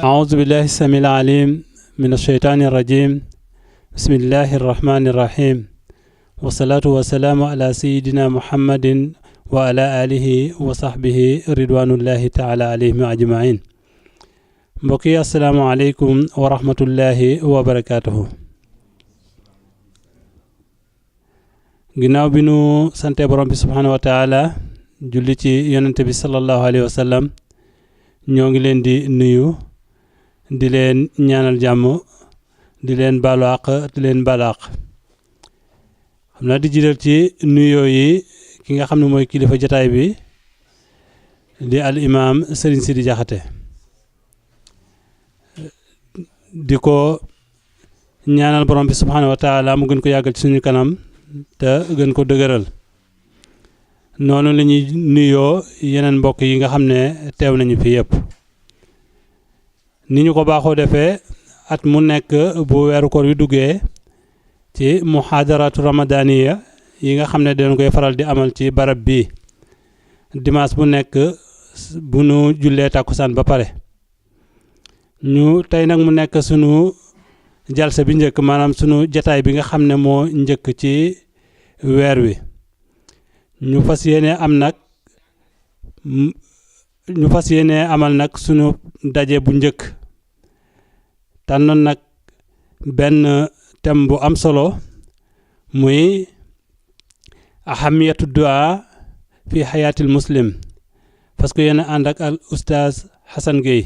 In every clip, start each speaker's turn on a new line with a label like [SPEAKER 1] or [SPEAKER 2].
[SPEAKER 1] أعوذ بالله السميع العليم من الشيطان الرجيم بسم الله الرحمن الرحيم والصلاة والسلام على سيدنا محمد وعلى آله وصحبه رضوان الله تعالى عليهم أجمعين mbokk yi asalaamaaleykum wa rahmatullahi wa barakaatuhu ginnaaw bi nu sante borom bi subhaanahu wa taala julli ci yonente bi sallallahu alayhi wa sallam ñoo ngi leen di nuyu di leen ñaanal jàmm di leen baalu àq di leen baal àq xam naa di jiital ci nuyoo yi ki nga xam ne mooy kilifa jataay bi di al imaam Serigne Sidi Jaxate di ko ñaanal borom bi subhaanahu wa taala mu gën ko yàggal ci suñu kanam te gën ko dëgëral noonu la ñuy nuyoo yeneen mbokk yi nga xam ne teew nañu fi yëpp ni ñu ko baaxoo defee at mu nekk bu weeru koor wi duggee ci muhaadaratu ramadaniya yi nga xam ne dañ koy faral di amal ci barab bi dimanche bu nekk bu nu jullee tàkkusaan ba pare ñu tey nag mu nekk sunu jalsa bi njëkk maanaam sunu jataay bi nga xam ne moo njëkk ci weer wi ñu fas yéene amal nag sunu daje bu njëkk tànnoon nag benn thème bu am solo muy ahamiyatu du'a fi xayaatil muslim parce que yéen ànd ak al oustaz Hassan Gueye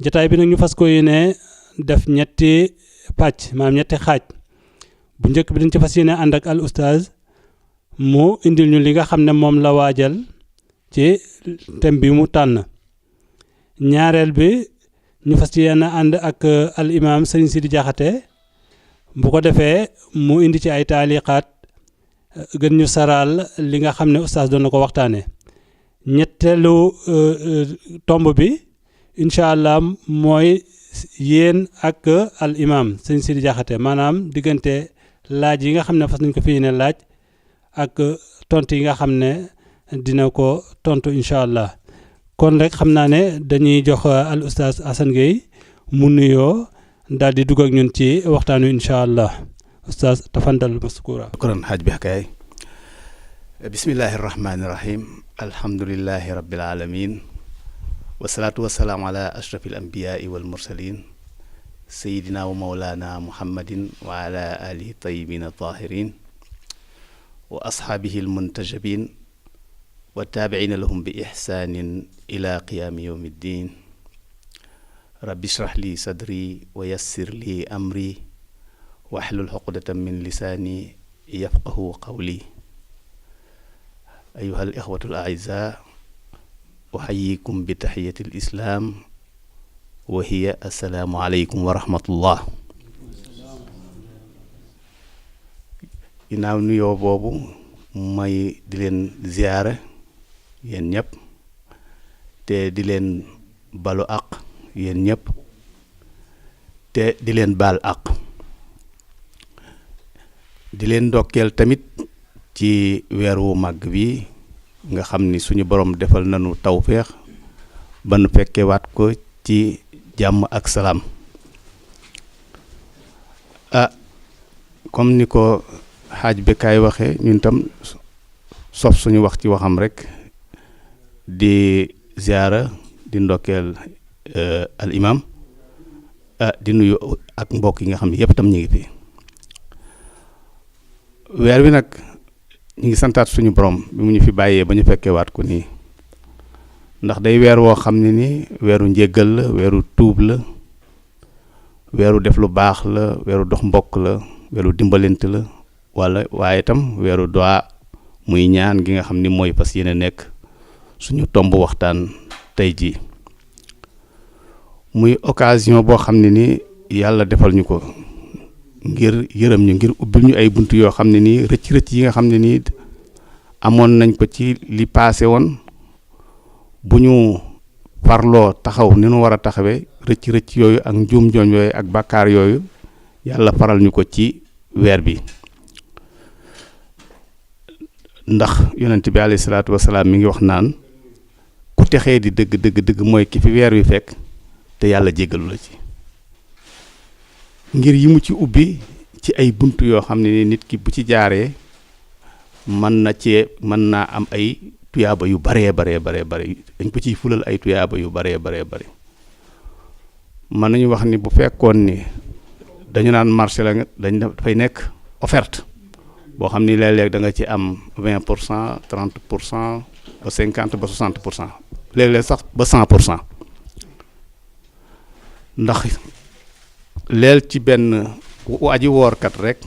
[SPEAKER 1] jataay bi nag ñu fas ko yéene def ñetti pàcc maanaam ñetti xaaj bu njëkk bi dañ ci fas yéene ànd ak al oustaz mu indil ñu li nga xam ne moom la waajal ci thème bi mu tànn ñaareel bi ñu fas yéene ànd ak al imam Serigne Sidi Jaxate bu ko defee mu indi ci ay taaliqaat gën ñu saral li nga xam ne oustaz doon na ko waxtaane ñetteelu tomb bi incha allah mooy yéen ak al imam sëñ Sidi Jaxate maanaam diggante laaj yi nga xam ne fas nañ ko fii ne laaj ak tontu yi nga xam ne dina ko tontu incha allah kon rek xam naa ne dañuy jox al oustaz Hassan Gueye mu nuyoo daal di dugg ak ñun ci waxtaan wi incha allah oustaz tafandal maskura.
[SPEAKER 2] shukran xaaj bi xakaay bismillahi rahmaani rahim alhamdulillahi rabbil alamin wasalaatu wasalaamu ala ashraf al anbiyaai wal mursalin sayidina wa maulana muhammadin wa ala alihi tayyibin tahirin wa ashaabihi al muntajabin wa taabiciina lahum bi ixsaanin ila qiyaami yowmi ddin rabbi shrah li sadri wa yassir li amri wahlul uqdatan min lisaani yafqahu qawli ayuha al ixwatu al aizaa uxayikum bi taxiyati l islaam wa hiya assalaamu aleykum wa rahmatullah ginnaaw nuyoo boobu may di leen ziyaara yéen ñëpp te di leen balu àq yéen ñëpp te di leen baal àq di leen ndokkeel tamit ci weeru màgg bi nga xam ni suñu borom defal nañu tawféex ba nu fekkee waat ko ci jàmm ak salaam comme ni ko xaaj bi kaay waxee ñun tam sof suñu wax ci waxam rek di ziara di ndokkeel al imam di nuyu ak mbokk yi nga xam ne yëpp tam ñu ngi fi weer wi nag ñu ngi santaat suñu borom bi mu ñu fi bàyyee ba ñu fekkee waat ko nii ndax day weer woo xam ne ni weeru njéggal la weeru tuub la weeru def lu baax la weeru dox mbokk la weeru dimbalante la waaye itam weeru doa muy ñaan gi nga xam ni mooy fas yéene nekk suñu tomb waxtaan tey jii muy occasion boo xam ne ni yàlla defal ñu ko ngir yërëm ñu ngir ubbil ñu ay bunt yoo xam ne nii rëcc yi nga xam ne nii amoon nañ ko ci li paase woon bu ñu farloo taxaw ni nu war a taxawee rëcc yooyu ak njuum joom yooyu ak bàkkaar yooyu yàlla faral ñu ko ci weer bi ndax yonent bi alayhi salaatu wasalaam mi ngi wax naan ku texee di dëgg mooy ki fi weer wi fekk te te yàlla jéggalu la ci ngir yi mu ci ubbi ci ay bunt yoo xam ne ni nit ki bu ci jaaree mën naa am ay tuyaaba yu baree dañ ko ciy fulal ay tuyaaba yu baree mën nañu wax ni bu fekkoon ni dañu naan marché la dafay nekk offerte boo xam ni léeg-léeg da nga ci am 20% 30% ba 50 ba 60% léeg-léeg sax ba 100% ndax leel ci benn aji woorkat rek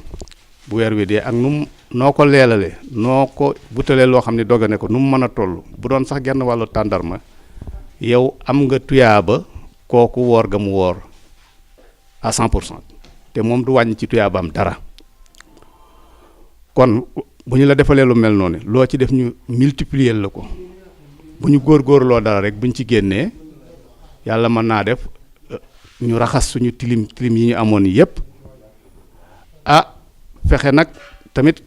[SPEAKER 2] bu weer wi dee ak noo ko leelale noo ko butalee loo xam ne dogane ko nu mu mën a toll bu doon sax genn wàllu tàndarma yow am nga tuyaaba kooku woor ga mu woor à 100% te moom du wàññi ci tuyaabaam dara kon bu ñu la defalee lu mel noonu loo ci def ñu multiplier la ko bu ñu góorgóorloo dara rek buñ ci génnee yàlla mën naa def ñu raxas suñu tilim yi ñu amoon yépp fexe nag tamit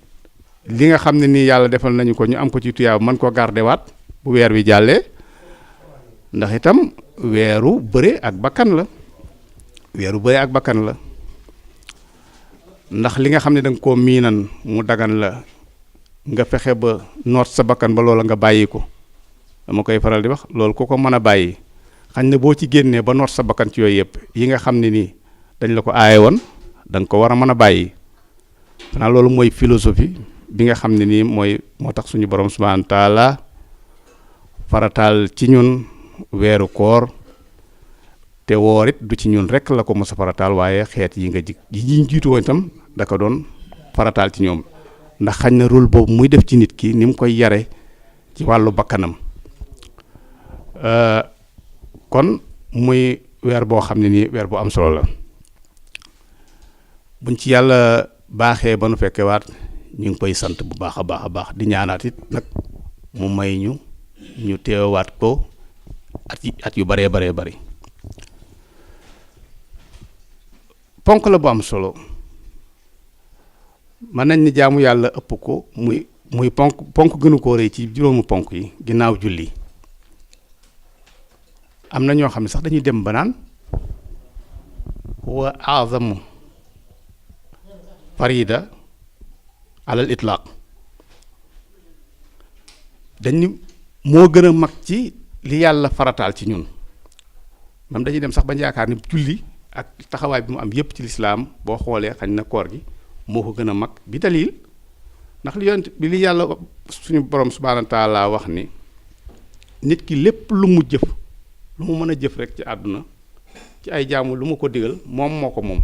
[SPEAKER 2] li nga xam ne nii yàlla defal nañu ko ñu am ko ci tuyaaba mën koo gardewaat bu weer wi jàllee ndax itam weeru bëre ak bakkan la ndax li nga xam ne da nga koo miinan mu dagan la nga fexe ba noot sa bakkan ba loola nga bàyyi ko dama koy faral di wax loolu ku ko mën a bàyyi xañ na boo ci génnee ba noot sa bakkan ci yooyu yëpp yi nga xam ne nii dañ la ko aaye woon da nga ko war a mën a bàyyi xanaa loolu mooy philosophie bi nga xam ne nii moo tax suñu borom subhanahu wa taala farataal ci ñun weeru koor te woor it du ci ñun rek la ko mos a farataal waaye xeet yi nga yi jiitu woon itam da ko doon farataal ci ñoom ndax xañ na rôle boobu muy def ci nit ki ni mu koy yare ci wàllu bakkanam kon muy weer boo xam ne nii weer bu am solo la buñ ci yàlla baaxee ba nu fekkee waat ñu ngi koy sant bu baax a baax di ñaanaat it nag mu may ñu teewaat ko at yu baree bari ponk la bu am solo mën nañ ni jaamu yàlla ëpp ko muy ponk gënu koo rëy ci juróomu ponk yi ginnaaw julli am na ñoo xam ne sax dañuy dem ba naan huwa a'zamu farida alal itlaq dañu moo gën a mag ci li yàlla farataal ci ñun même dañuy dem sax bañ yaakaar ni julli ak taxawaay bi mu am yépp ci lislaam boo xoolee xañ na koor gi moo ko gën a mag bi dalil ndax li yàlla suñu borom subhaanahu wa taala wax ni nit ki lépp lu mu jëf lu mu mën a jëf rek ci àdduna ci ay jaamu lu ma ko digal moom moo ko moom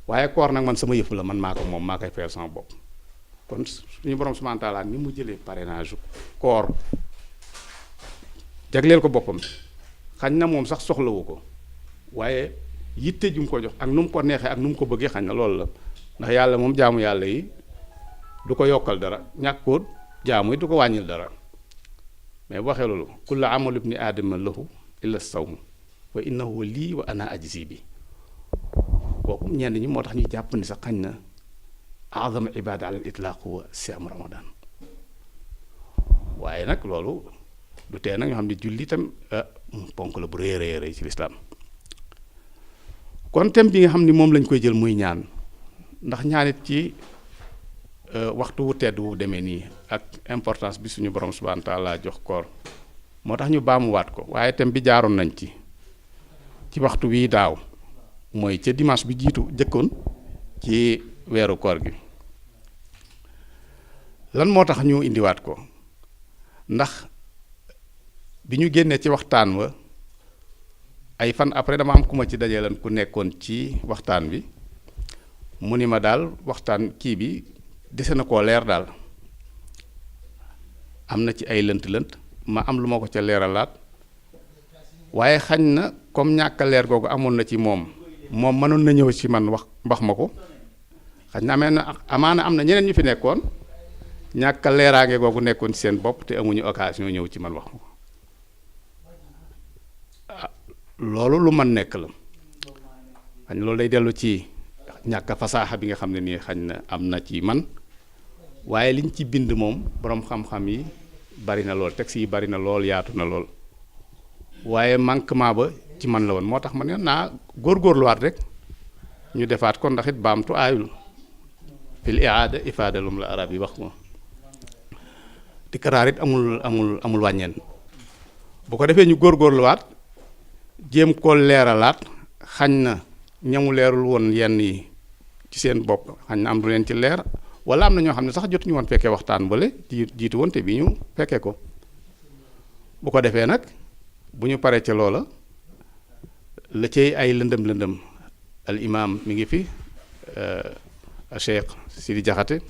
[SPEAKER 2] waaye koor nag man sama yëf la man maa ko moom maa koy fayal sama bopp kon suñu borom subhaanahu wa taala ni mu jëlee parrainage koor jagleel ko boppam xañ na moom sax soxlawu ko waaye yitte ju mu ko jox ak nu mu ko neexee ak nu mu ko bëggee xañ na loolu la ndax yàlla moom jaamu yàlla yi du ko yokkal dara ñàkk ko jaamu yi du ko wàññil dara mais bu waxee loolu kullu amalu ibni aadama lahu illa sawm wa innahu lii wa ana ajzi bi kooku ñenn ñi moo tax ñu jàpp ni sax xañ na azam ibada ala itlaq wa siyam ramadan waaye nag loolu du tee nag ñoo xam ne julli itam ponk la bu rëy ci lislaam kon thème bi nga xam ni moom lañ koy jël muy ñaan ndax ñaanit ci waxtu wu tedd wu demee nii ak importance bi suñu borom subhanahu wa taala jox koor moo tax ñu baamuwaat ko waaye thème bi jaaroon nañ ci waxtu wi daaw mooy ca dimanche bi jëkkoon ci weeru koor gi lan moo tax ñu indiwaat ko ndax bi ñu génnee ci waxtaan wa ay fan après dama am ku ma ci dajeelan ku nekkoon ci waxtaan bi mu ni ma daal waxtaan kii bi dese na koo leer daal am na ci ay lënt-lënt ma am lu ma ko ca leeralaat waaye xañ na comme ñàkk a leer googu amoon na ci moom mënoon na ñëw ci man wax ma ko xañ na amaana am na ñeneen ñu fi nekkoon ñàkk a leeraange googu nekkoon ci seen bopp te amuñu occasion ñëw ci man wax ma ko loolu lu man nekk la xañ loolu day dellu ci ñàkk fasaaxa bi nga xam ne nii xañ na am na ci man waaye liñ ci bind moom boroom xam-xam yi bari na lool texte yi bari na lool yaatu na lool waaye manquement ba ci man la woon moo tax ma ne naa góorgóorluwaat rek ñu defaat ko ndax it baamtu aayul fil iaada ifaadalum la arab yi wax ko tikkaraar it amul wàññeen bu ko defee ñu góorgóorluwaat jéem koo leeralaat xañ na ñamu leerul woon yenn yi ci seen bopp xañ na am du leen ci leer wala am na ñoo xam ne sax jotuñu woon fekkee waxtaan bale jiitu woon te bi ñu fekkee ko bu ko defee nag bu ñu paree ca loola la cay ay lëndëm al imam mi ngi fi Cheikh Sidi Jaxate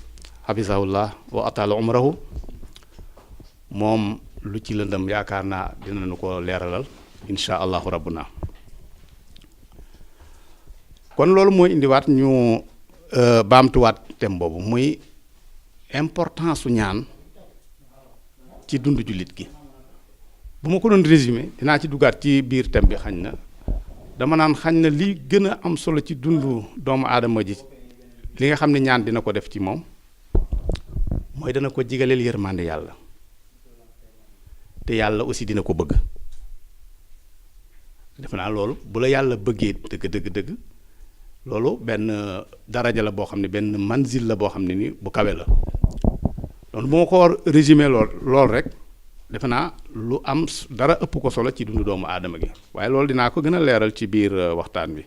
[SPEAKER 2] hafizahullah wa atala umrahu moom lu ci lëndëm yaakaar naa dinañu ko leeralal insha allahu rabbuna kon loolu mooy indiwaat ñu baamtuwaat thème boobu muy importance su ñaan ci dundu jullit gi bu ma ko doon résumé dinaa ci duggaat ci biir thème bi xañ na dama naan xañ na li gën a am solo ci dundu doomu aadama ji li nga xam ne ñaan dina ko def ci moom mooy dana ko jigaleel yërmande yàlla te yàlla aussi dina ko bëgg defe naa loolu bu la yàlla bëggee dëgg loolu benn daraja la boo xam ne benn manzil la boo xam ne ni bu kawe la donc bu ma ko war résumé lool rek defe naa lu am dara ëpp ko solo ci dundu doomu aadama gi waaye loolu dinaa ko gën a leeral ci biir waxtaan bi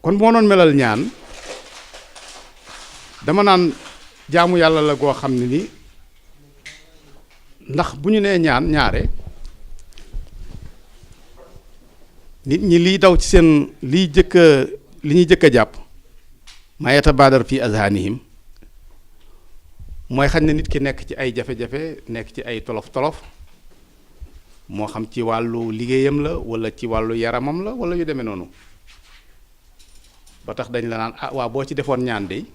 [SPEAKER 2] kon boo noon melal ñaan dama naan jaamu yàlla la goo xam ne ni ndax bu ñu nee ñaan ñaare nit ñi liy daw ci seen li ñuy jëkk a jàpp ma yatabaadar fi azhanihim mooy xañ na nit ki nekk ci ay jafe-jafe nekk ci ay tolof-tolof moo xam ci wàllu liggéeyam la wala ci wàllu yaramam la wala yu demee noonu ba tax dañ la naan waaw boo ci defoon ñaan de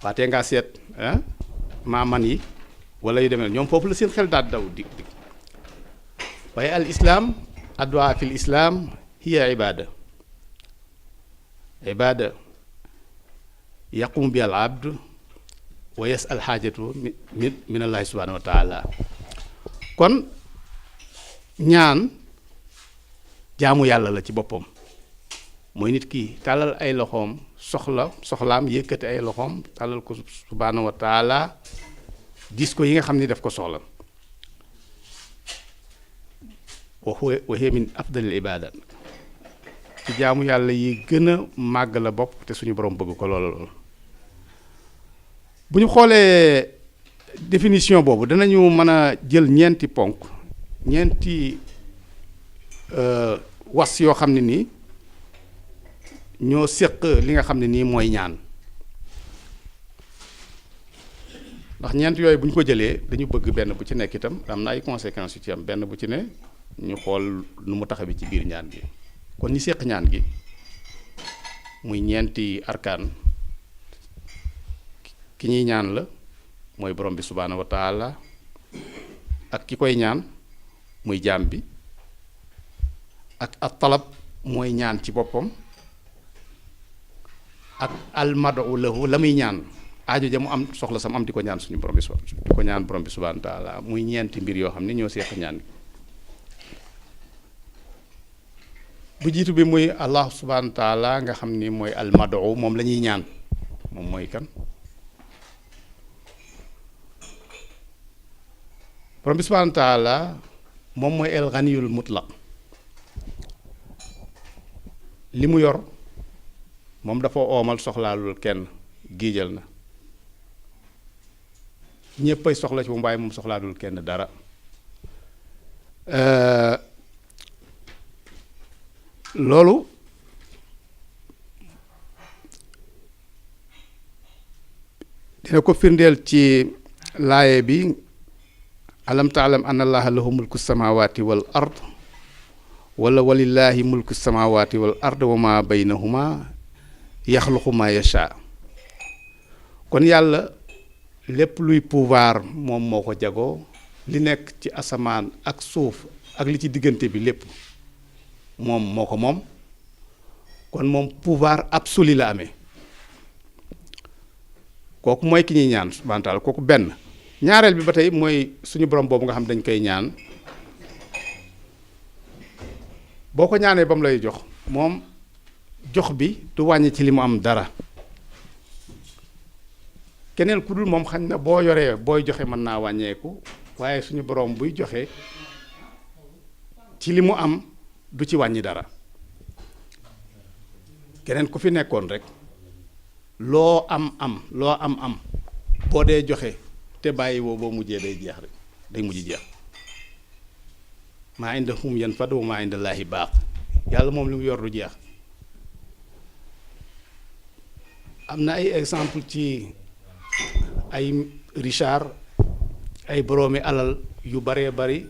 [SPEAKER 2] waa tee ngaa seet maaman yi wala yu demee ñoom foofu la seen xel daal daw dig waaye al islam addu'a fil islam hiya ibada yaqumu bi al abd wa yas'al xaajatu min allahi subhanahu wa taala kon ñaan jaamu yàlla la ci boppam mooy nit ki tàllal ay loxoom soxlaam yëkkati ay loxoom tàllal ko subhanahu wa taala dis ko yi nga xam ni daf ko soxla wa hiya min afdalil ibadat ci jaamu yàlla yi gën a màgg la bopp te suñu borom bëgg ko lool bu ñu xoolee définition boobu danañu mën a jël ñeenti ponk ñeenti was yoo xam ne nii ñoo séq li nga xam ne nii mooy ñaan ndax ñeent yooyu bu ñu ko jëlee dañu bëgg benn bu ci nekk itam am na ay conséquences yu ci am benn bu ci ne ñu xool nu mu taxawee ci biir ñaan gi kon ñi séq ñaan gi muy ñeenti arkaan ki ñuy ñaan la mooy borom bi subhaanahu wa taala ak ki koy ñaan muy jaam bi ak at talab mooy ñaan ci boppam ak al madu lahu la muy ñaan aajo ja mu am soxla sam am di ko ñaan suñu borom bi di ko ñaan borom bi subhaanahu wa taala muy ñeenti mbir yoo xam ne ñoo seeq ñaan gi bu jiitu bi muy allah subhaanahu wa taala nga xam ni mooy al madu moom la ñuy ñaan moom mooy kan borom bi subhaanahu wa taala moom mooy el ghaniyul mutlaq li mu yor moom dafa oomal soxlaalul kenn giijal na ñéppay soxla ci mu mbaay moom soxlaalul kenn dara loolu dina ko firndeel ci laaye bi alam taalam anna allaha lahu mulku samawati wal ard wala walillahi mulku samawati wal ard wa ma baynahuma yaxluqu ma yasha kon yàlla lépp luy pouvoir moom moo ko jagoo li nekk ci asamaan ak suuf ak li ci diggante bi lépp moom moo ko moom kon moom pouvoir absolu la amee kooku mooy ki ñuy ñaan subhaanahu wa taala kooku benn ñaareel bi ba tey mooy suñu borom boobu nga xam dañ koy ñaan boo ko ñaanee ba mu lay jox moom jox bi du wàññi ci li mu am dara keneen ku dul moom xañ na boo yoree booy joxe mën naa wàññeeku waaye suñu borom buy joxe ci li mu am du ci wàññi dara keneen ku fi nekkoon rek loo am boo dee joxe te bàyyi woo boo mujjee day jeex rek day mujj jeex maa indahum yanfad wa maa indallaahi baaq yàlla moom li mu yor du jeex. am na ay exemple ci ay Richard ay boroomi alal yu baree bari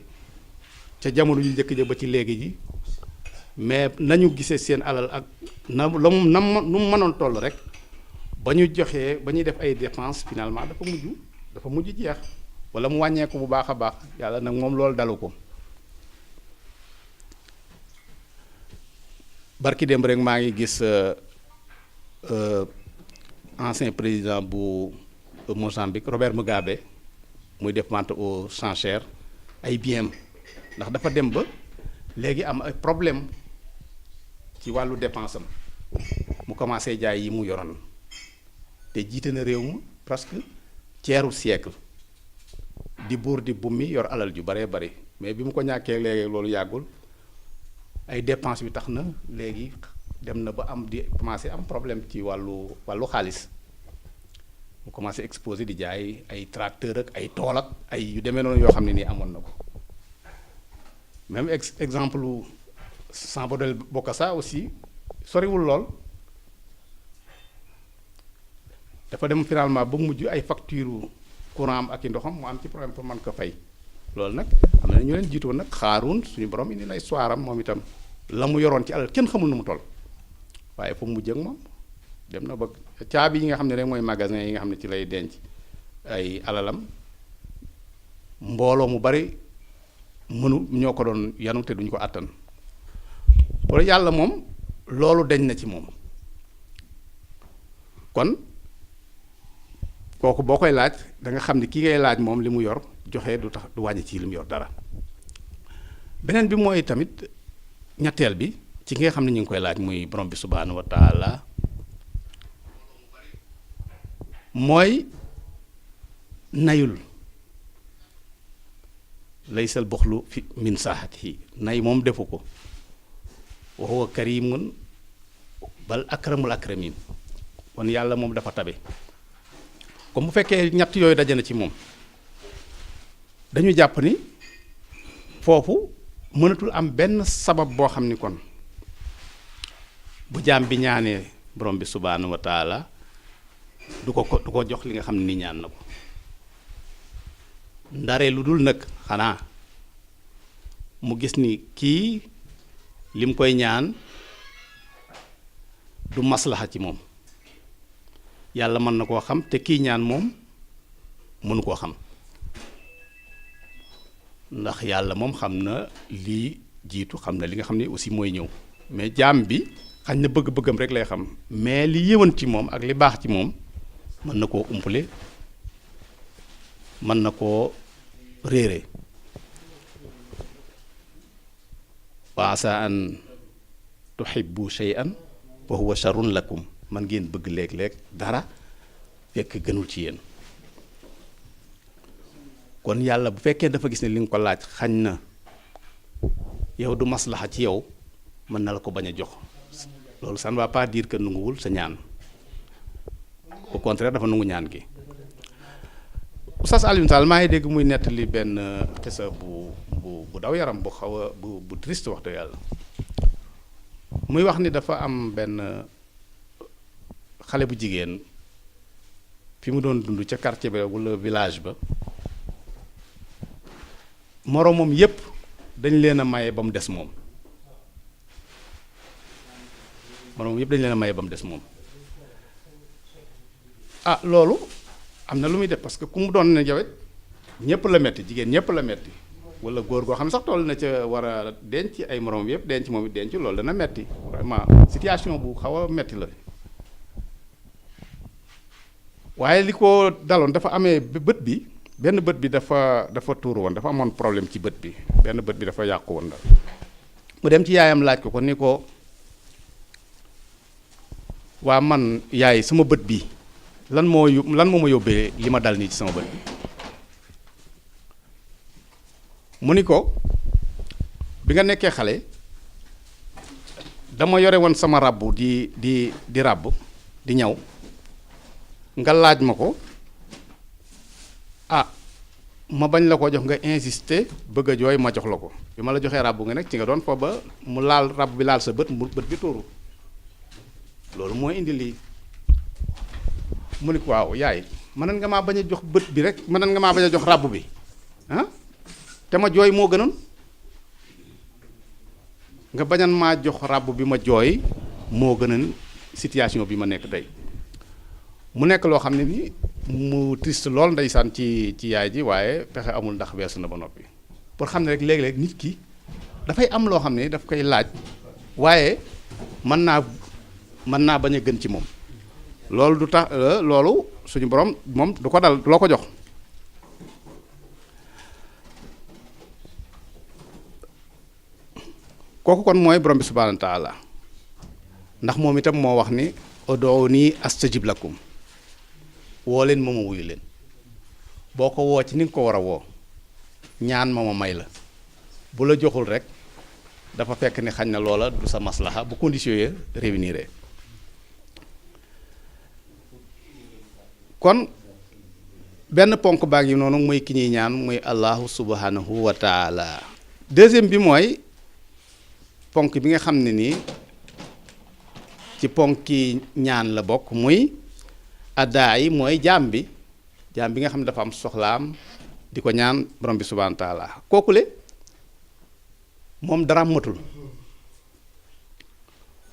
[SPEAKER 2] ca jamono yu njëkk ja ba ci léegi ji mais nañu gisee seen alal ak nu mu mënoon toll rek ba ñu joxee ba ñuy def ay dépenses finalement dafa mujj jeex wala mu wàññeeku bu baax a baax yàlla nag moom loolu dalu ko. barki démb rek maa ngi gis ancien président bu Mozambique Robert Mugabe muy def vente aux enchères ay biens ndax dafa dem ba léegi am ay problème ci wàllu dépense am mu commencé jaay yi mu yoroon te jiite na réew mu presque tiers siècle di buur di bummi yor alal ju baree bari mais bi mu ko ñàkkee léegi loolu yàggul ay dépense bi tax na léegi dem na ba am di commencé am problème ci wàllu xaalis mu commencé exposé di jaay ay tracteur ak ay tool ak ay yu demee noonu yoo xam ne nii amoon na ko même exemple Sambodel Bokassa aussi soriwul lool dafa dem finalement ba mujj ay facture courant am ak i ndoxam mu am ci problème pour mën ko fay loolu nag am na ñu leen jiitoon nag xaaruun suñu borom indi na histoire am moom itam la mu yoroon ci alal kenn xamul nu mu toll waaye fu mu mujj ak moom dem na ba caabi yi nga xam ne rek mooy magasin yi nga xam ne ci lay denc ay alalam mbooloo mu bari ñoo ko doon yanu te duñ ko àttan wala yàlla moom loolu deñ na ci moom kon kooku boo koy laaj da nga xam ne ki ngay laaj moom li mu yor joxe du tax du wàññi ci li mu yor dara beneen bi mooy tamit ñetteel bi ci nga xam ne ñu ngi koy laaj muy borom bi subhaanahu wa taala mooy nayul laysal boxlu fi min saaxatihi nay moom defu ko wa huwa karimun bal akramul akramin kon yàlla moom dafa tabe comme bu fekkee ñett yooyu daje na ci moom dañu jàpp ni foofu mënatul am benn sabab boo xam ni kon bu jaam bi ñaanee borom bi subhaanahu wa taala du ko jox li nga xam ne ni ñaan na ko ndaree lu dul nag xanaa mu gis ni kii lim koy ñaan du maslaxa ci moom yàlla mën na koo xam te kii ñaan moom mënu koo xam ndax yàlla moom xam na lii jiitu xam na li nga xam ne aussi mooy ñëw mais jaam bi xañ na bëgg-bëggam rek lay xam mais li yëwan ci moom ak li baax ci moom mën na koo umpale mën na koo réere wa asa an tuhibbu shay'an wa huwa sharrun lakum man ngeen bëgg léeg-léeg dara fekk gënul ci yéen kon yàlla bu fekkee dafa gis ne li nga ko laaj xañ na yow du maslaxa ci yow mën na la ko bañ a jox loolu ça ne va pas dire que nanguwul sa ñaan au contraire dafa nangu ñaan gi Oustaz Alioune Sall maa ngi dégg muy nettali benn xisa bu daw yaram bu xaw a bu triste wax dëgg yàlla muy wax ni dafa am benn xale bu jigéen fi mu doon dund ca quartier ba walla village ba moroomam yépp dañ leen a maye ba mu des moom moroomam yépp dañ leen a maye ba mu des moom ah loolu am na lu muy def parce que ku mu doon ne jawet ñépp la metti jigéen ñépp la metti walla góor goo xam ne sax toll na ca war a denc ay moroom yépp denc moom it denc loolu dana metti vraiment situation bu xaw a metti la waaye li ko daloon dafa amee bët bi benn bët bi dafa tuuru woon, dafa amoon problème ci bët bi, benn bët bi dafa yàqu woon daal. mu dem ci yaayam laaj ko ni ko waa man yaay sama bët bi lan moo ma yóbbee li ma dal nii ci sama bët bi. mu ni ko bi nga nekkee xale dama yore woon sama ràbbu di ràbb di ñaw nga laaj ma ko ma bañ la ko jox nga insister bëgg a jooy ma jox la ko. bi ma la joxee ràbbu nga nekk ci nga doon fo ba mu laal ràbb bi laal sa bët mu bët bi tuuru loolu moo indi lii. mu ni ko waaw yaay mënoon nga maa bañ a jox bët bi rek, mënoon nga maa bañ a jox ràbb bi te ma jooy moo gënoon. nga bañan maa jox ràbb bi ma jooy moo gënoon situation bi ma nekk tey. mu nekk loo xam ne ni mu triste lool ndeysaan ci yaay ji, waaye pexe amul ndax weesu na ba noppi. pour xam ne rek léeg-léeg nit ki dafay am loo xam ne daf koy laaj, waaye mën naa bañ a gën ci moom. loolu du tax loolu suñu borom moom du ko dal, du loo ko jox. kooku kon mooy borom bi subhaanahu wa taala, ndax moom itam moo wax ni ud'uuni astajib lakum, woo leen ma wuyu leen. boo ko woo ci ni nga ko war a woo, ñaan ma may la. bu la joxul rek dafa fekk ni xañ na loola du sa maslaha bu conditions yi réunir. kon benn ponk baa ngi noonu muy ki ñuy ñaan muy allahu subhanahu wa taala. deuxième bi mooy ponk bi nga xam ne nii ci ponki ñaan la bokk, muy addaa yi mooy jaam bi nga xam ne dafa am soxlaam di ko ñaan borom bi subhaanahu wa taala. kookule moom dara matul,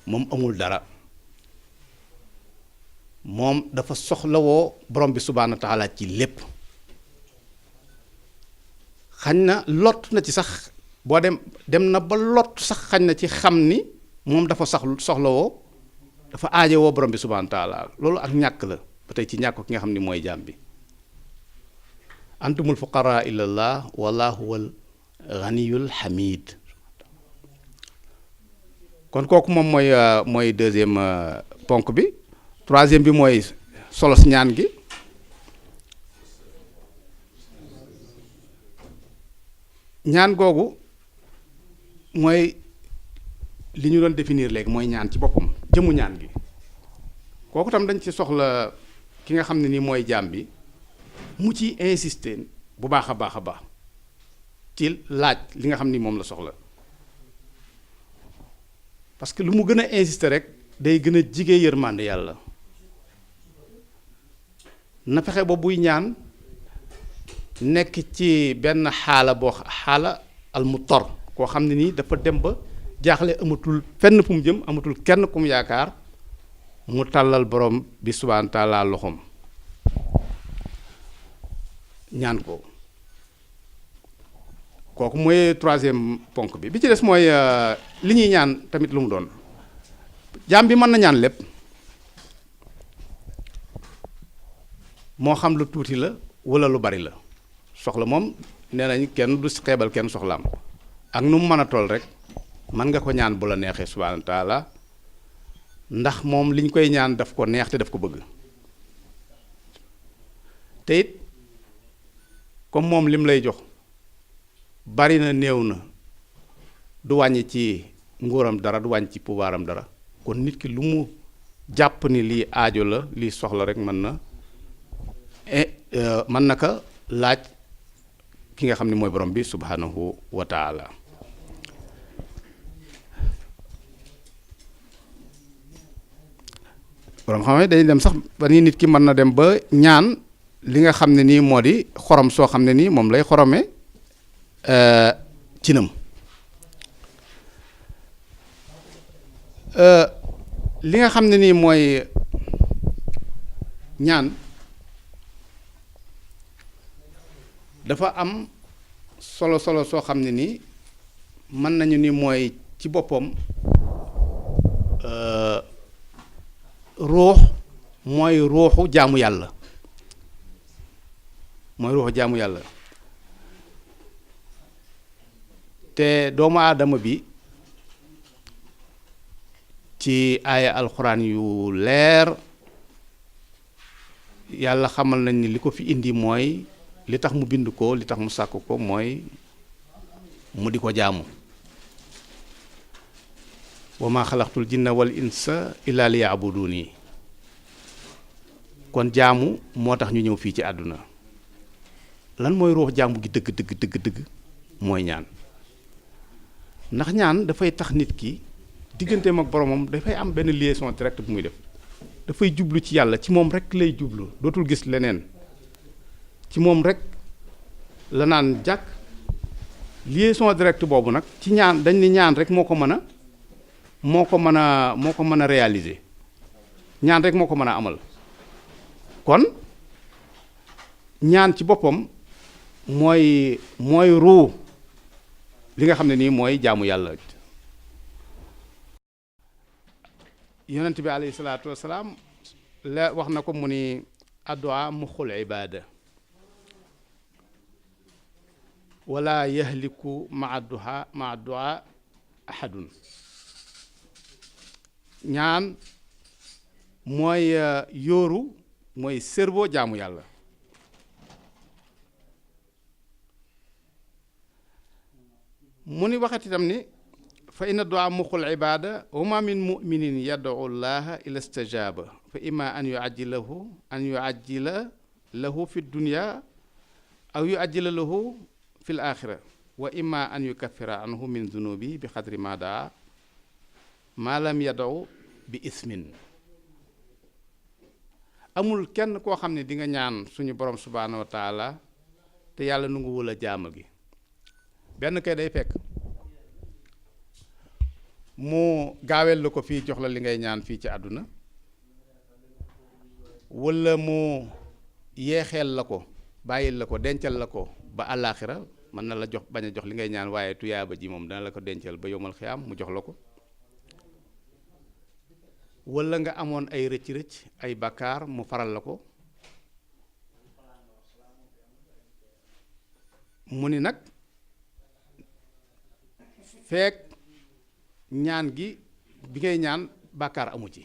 [SPEAKER 2] moom amul dara, moom dafa soxlawoo borom bi subhaanahu wa taala ci lépp. xañ na lott na ci sax, boo dem na ba lott sax xañ na ci xam ni moom dafa soxlawoo, dafa aajowoo borom bi subhaanahu wa taala. loolu ak ñàkk la ba tey ci ñàkk ki nga xam ni mooy jaam bi. antumul fuqaraa ilallah wallahu huwal ghaniyul hamid. kon kooku moom mooy deuxième ponk bi. troisième bi mooy solos ñaan gi. ñaan googu mooy li ñu doon définir léegi, mooy ñaan ci boppam, jëmu ñaan gi. kooku tam dañ ci soxla ki nga xam ne ni mooy jaam bi mu ci insister bu baax a baax ci laaj li nga xam ni moom la soxla, parce que lu mu gën a insister rek day gën a jige yërmande yàlla. na fexe ba buy ñaan nekk ci benn xaala al muttar, koo xam ne nii dafa dem ba jaaxle, amatul fenn fu mu jëm, amatul kenn ku mu yaakaar, mu tàllal borom bi subhaanahu wa taala loxoom ñaan ko. kooku mooy troisième ponk bi. bi ci des mooy li ñuy ñaan tamit lu mu doon. jaam bi mën na ñaan lépp, moo xam lu tuuti la walla lu bari la. soxla moom nee nañ kenn du xeebal kenn soxlaam, ak nu mu mën a toll rek mën nga ko ñaan bu la neexee subhaanahu wa taala, ndax moom liñ koy ñaan daf ko neex te daf ko bëgg. te it comme moom lim lay jox bari na néew na, du wàññi ci nguuram dara, du wàññi ci pouvoiram dara. kon nit ki lu mu jàpp ni lii aajo la, lii soxla rek mën na ko laaj ki nga xam ne mooy borom bi subhanahu wa taala. borom xam ne dañuy dem sax ba ni nit ki mën na dem ba ñaan li nga xam ne nii moo di xorom soo xam ne nii moom lay xoromee cinam. li nga xam ne nii mooy ñaan dafa am solo soo xam ne nii mën nañu ni mooy ci boppam ruux mooy ruuxu jaamu yàlla, mooy ruuxu jaamu yàlla. te doomu aadama bi ci aaya alxuraan yu leer yàlla xamal nañ ni li ko fi indi mooy li tax mu bind ko, li tax mu sàkk ko mooy mu di ko jaamu. wa ma xalaqtul jinna wal insa illa liya'buduni. kon jaamu moo tax ñu ñëw fii ci àdduna. lan mooy ruux jaamu gi dëgg mooy ñaan. ndax ñaan dafay tax nit ki digganteem ak boromam dafay am benn liaison directe bu muy def. dafay jublu ci yàlla, ci moom rek lay jublu, dootul gis leneen, ci moom rek la naan jàkk. liaison directe boobu nag ci ñaan dañ ni ñaan rek moo ko mën a réaliser. ñaan rek moo ko mën a amal. kon ñaan ci boppam mooy ruu li nga xam ne nii mooy jaamu yàlla. yonent bi alayhi salaatu wasalaam la wax na ko mu ni addu'a muxul ibaada wala yahliku ma addu'a ahadun. ñaan mooy yóoru, mooy cerveau jaamu yàlla. mu ni waxati itam ni fa inna du'a muxul ibaada wa ma min muminin yad'u llaha ila istajaaba fa imma an yu'ajjila lahu fi dunya aw yu'ajjila lahu fi l-axira wa imma an yukaffira anhu min dunubi bi xadri ma daa ma lam yad'u bi ismin. amul kenn koo xam ne di nga ñaan suñu borom subhaanahu wa taala te yàlla nu ngu wul a jaamal gi. benn kay day fekk mu gaaweel la ko fii jox la li ngay ñaan fii ci àdduna, walla mu yeexeel la ko, bàyyil la ko, dencal la ko ba àllaaxira. mën na la jox bañ a jox li ngay ñaan waaye tuyaaba ji moom dana la ko dencal ba yowmal xiyaam mu jox la ko. walla nga amoon ay rëcc-rëcc, ay bakkaar, mu faral la ko. mu ni nag fekk ñaan gi bi ngay ñaan bàkkaar amu ci.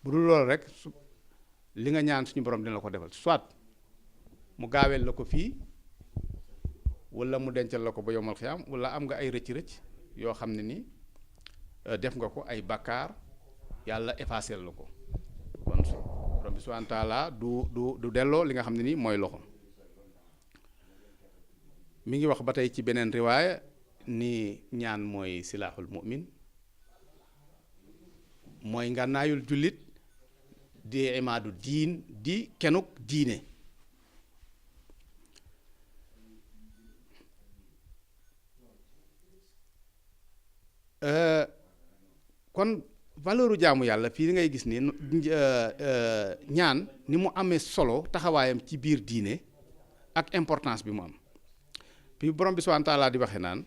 [SPEAKER 2] bu dul loolu rek li nga ñaan suñu borom dina la ko defal, soit mu gaaweel la ko fii walla mu dencal la ko ba yomal xiyaam, walla am nga ay rëcc-rëcc yoo xam ne ni def nga ko, ay bàkkaar, yàlla effacé la ko. kon borom bi subhaanahu wa taala du delloo li nga xam ne ni mooy loxo. mi ngi wax ba tey ci beneen riwaaya ni ñaan mooy silaaxul mu'min, mooy ngànnaayul jullit, di imaadu diin, di kenuk diine. kon valeuru jaamu yàlla fii ngay gis ni ñaan ni mu amee solo taxawaayam ci biir diine ak importance bi mu am. bi borom bi subhaanahu wa taala di waxee naan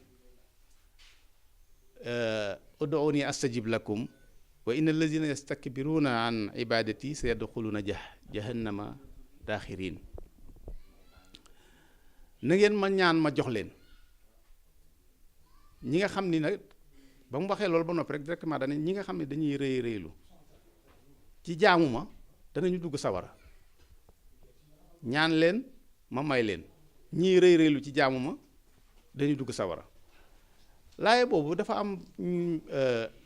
[SPEAKER 2] ud'uuni astajib lakum wa inna allazina yastakbiruna an ibadati sayadxuluna jahannama daaxirin. na ngeen ma ñaan ma jox leen. ñi nga xam ni nag ba mu waxee loolu ba noppi rek directement dana ñi nga xam ne dañuy rëylu ci jaamu ma danañu dugg sawara. ñaan leen ma may leen. ñii rëylu ci jaamu ma dañuy dugg sawara. laaye boobu dafa am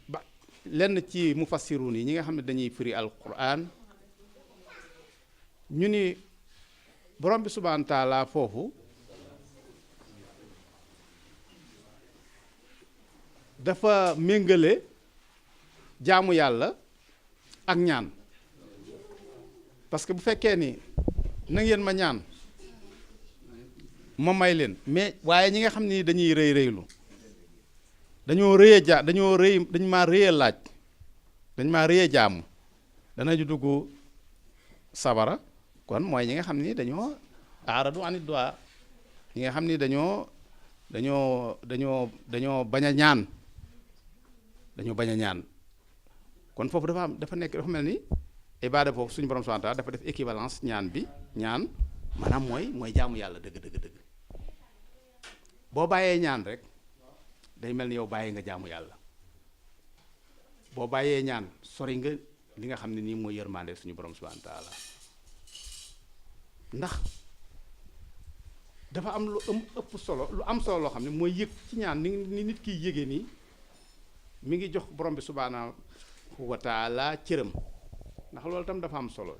[SPEAKER 2] ba lenn ci mufassirun yi ñi nga xam ne dañuy firi alquran ñu ni borom bi subhaanahu wa taala foofu dafa méngale jaamu yàlla ak ñaan. parce que bu fekkee ni na ngeen ma ñaan ma may leen, mais waaye ñi nga xam ni dañuy rëylu dañoo dañ maa rëye laaj, dañ maa rëye jaamu, danañu dugg sabara. kon mooy ñi nga xam ni dañoo aaradu anit du'a, ñi nga xam ni dañoo bañ a ñaan, kon foofu dafa mel ni ibaada foofu suñu borom subhanahu wa ta'ala dafa def équivalence ñaan bi, ñaan maanaam mooy jaamu yàlla dëgg dëgg dëgg. boo bàyyee ñaan rek day mel ni yow bàyyi nga jaamu yàlla. boo bàyyee ñaan sori nga li nga xam ne nii mooy yërmande suñu borom subhanahu wa taala. ndax dafa am lu ëpp solo lu am solo loo xam ne mooy yëg ci ñaan ni nit kiy yëgee nii mi ngi jox borom bi subhanahu wa taala cëram. ndax loolu tam dafa am solo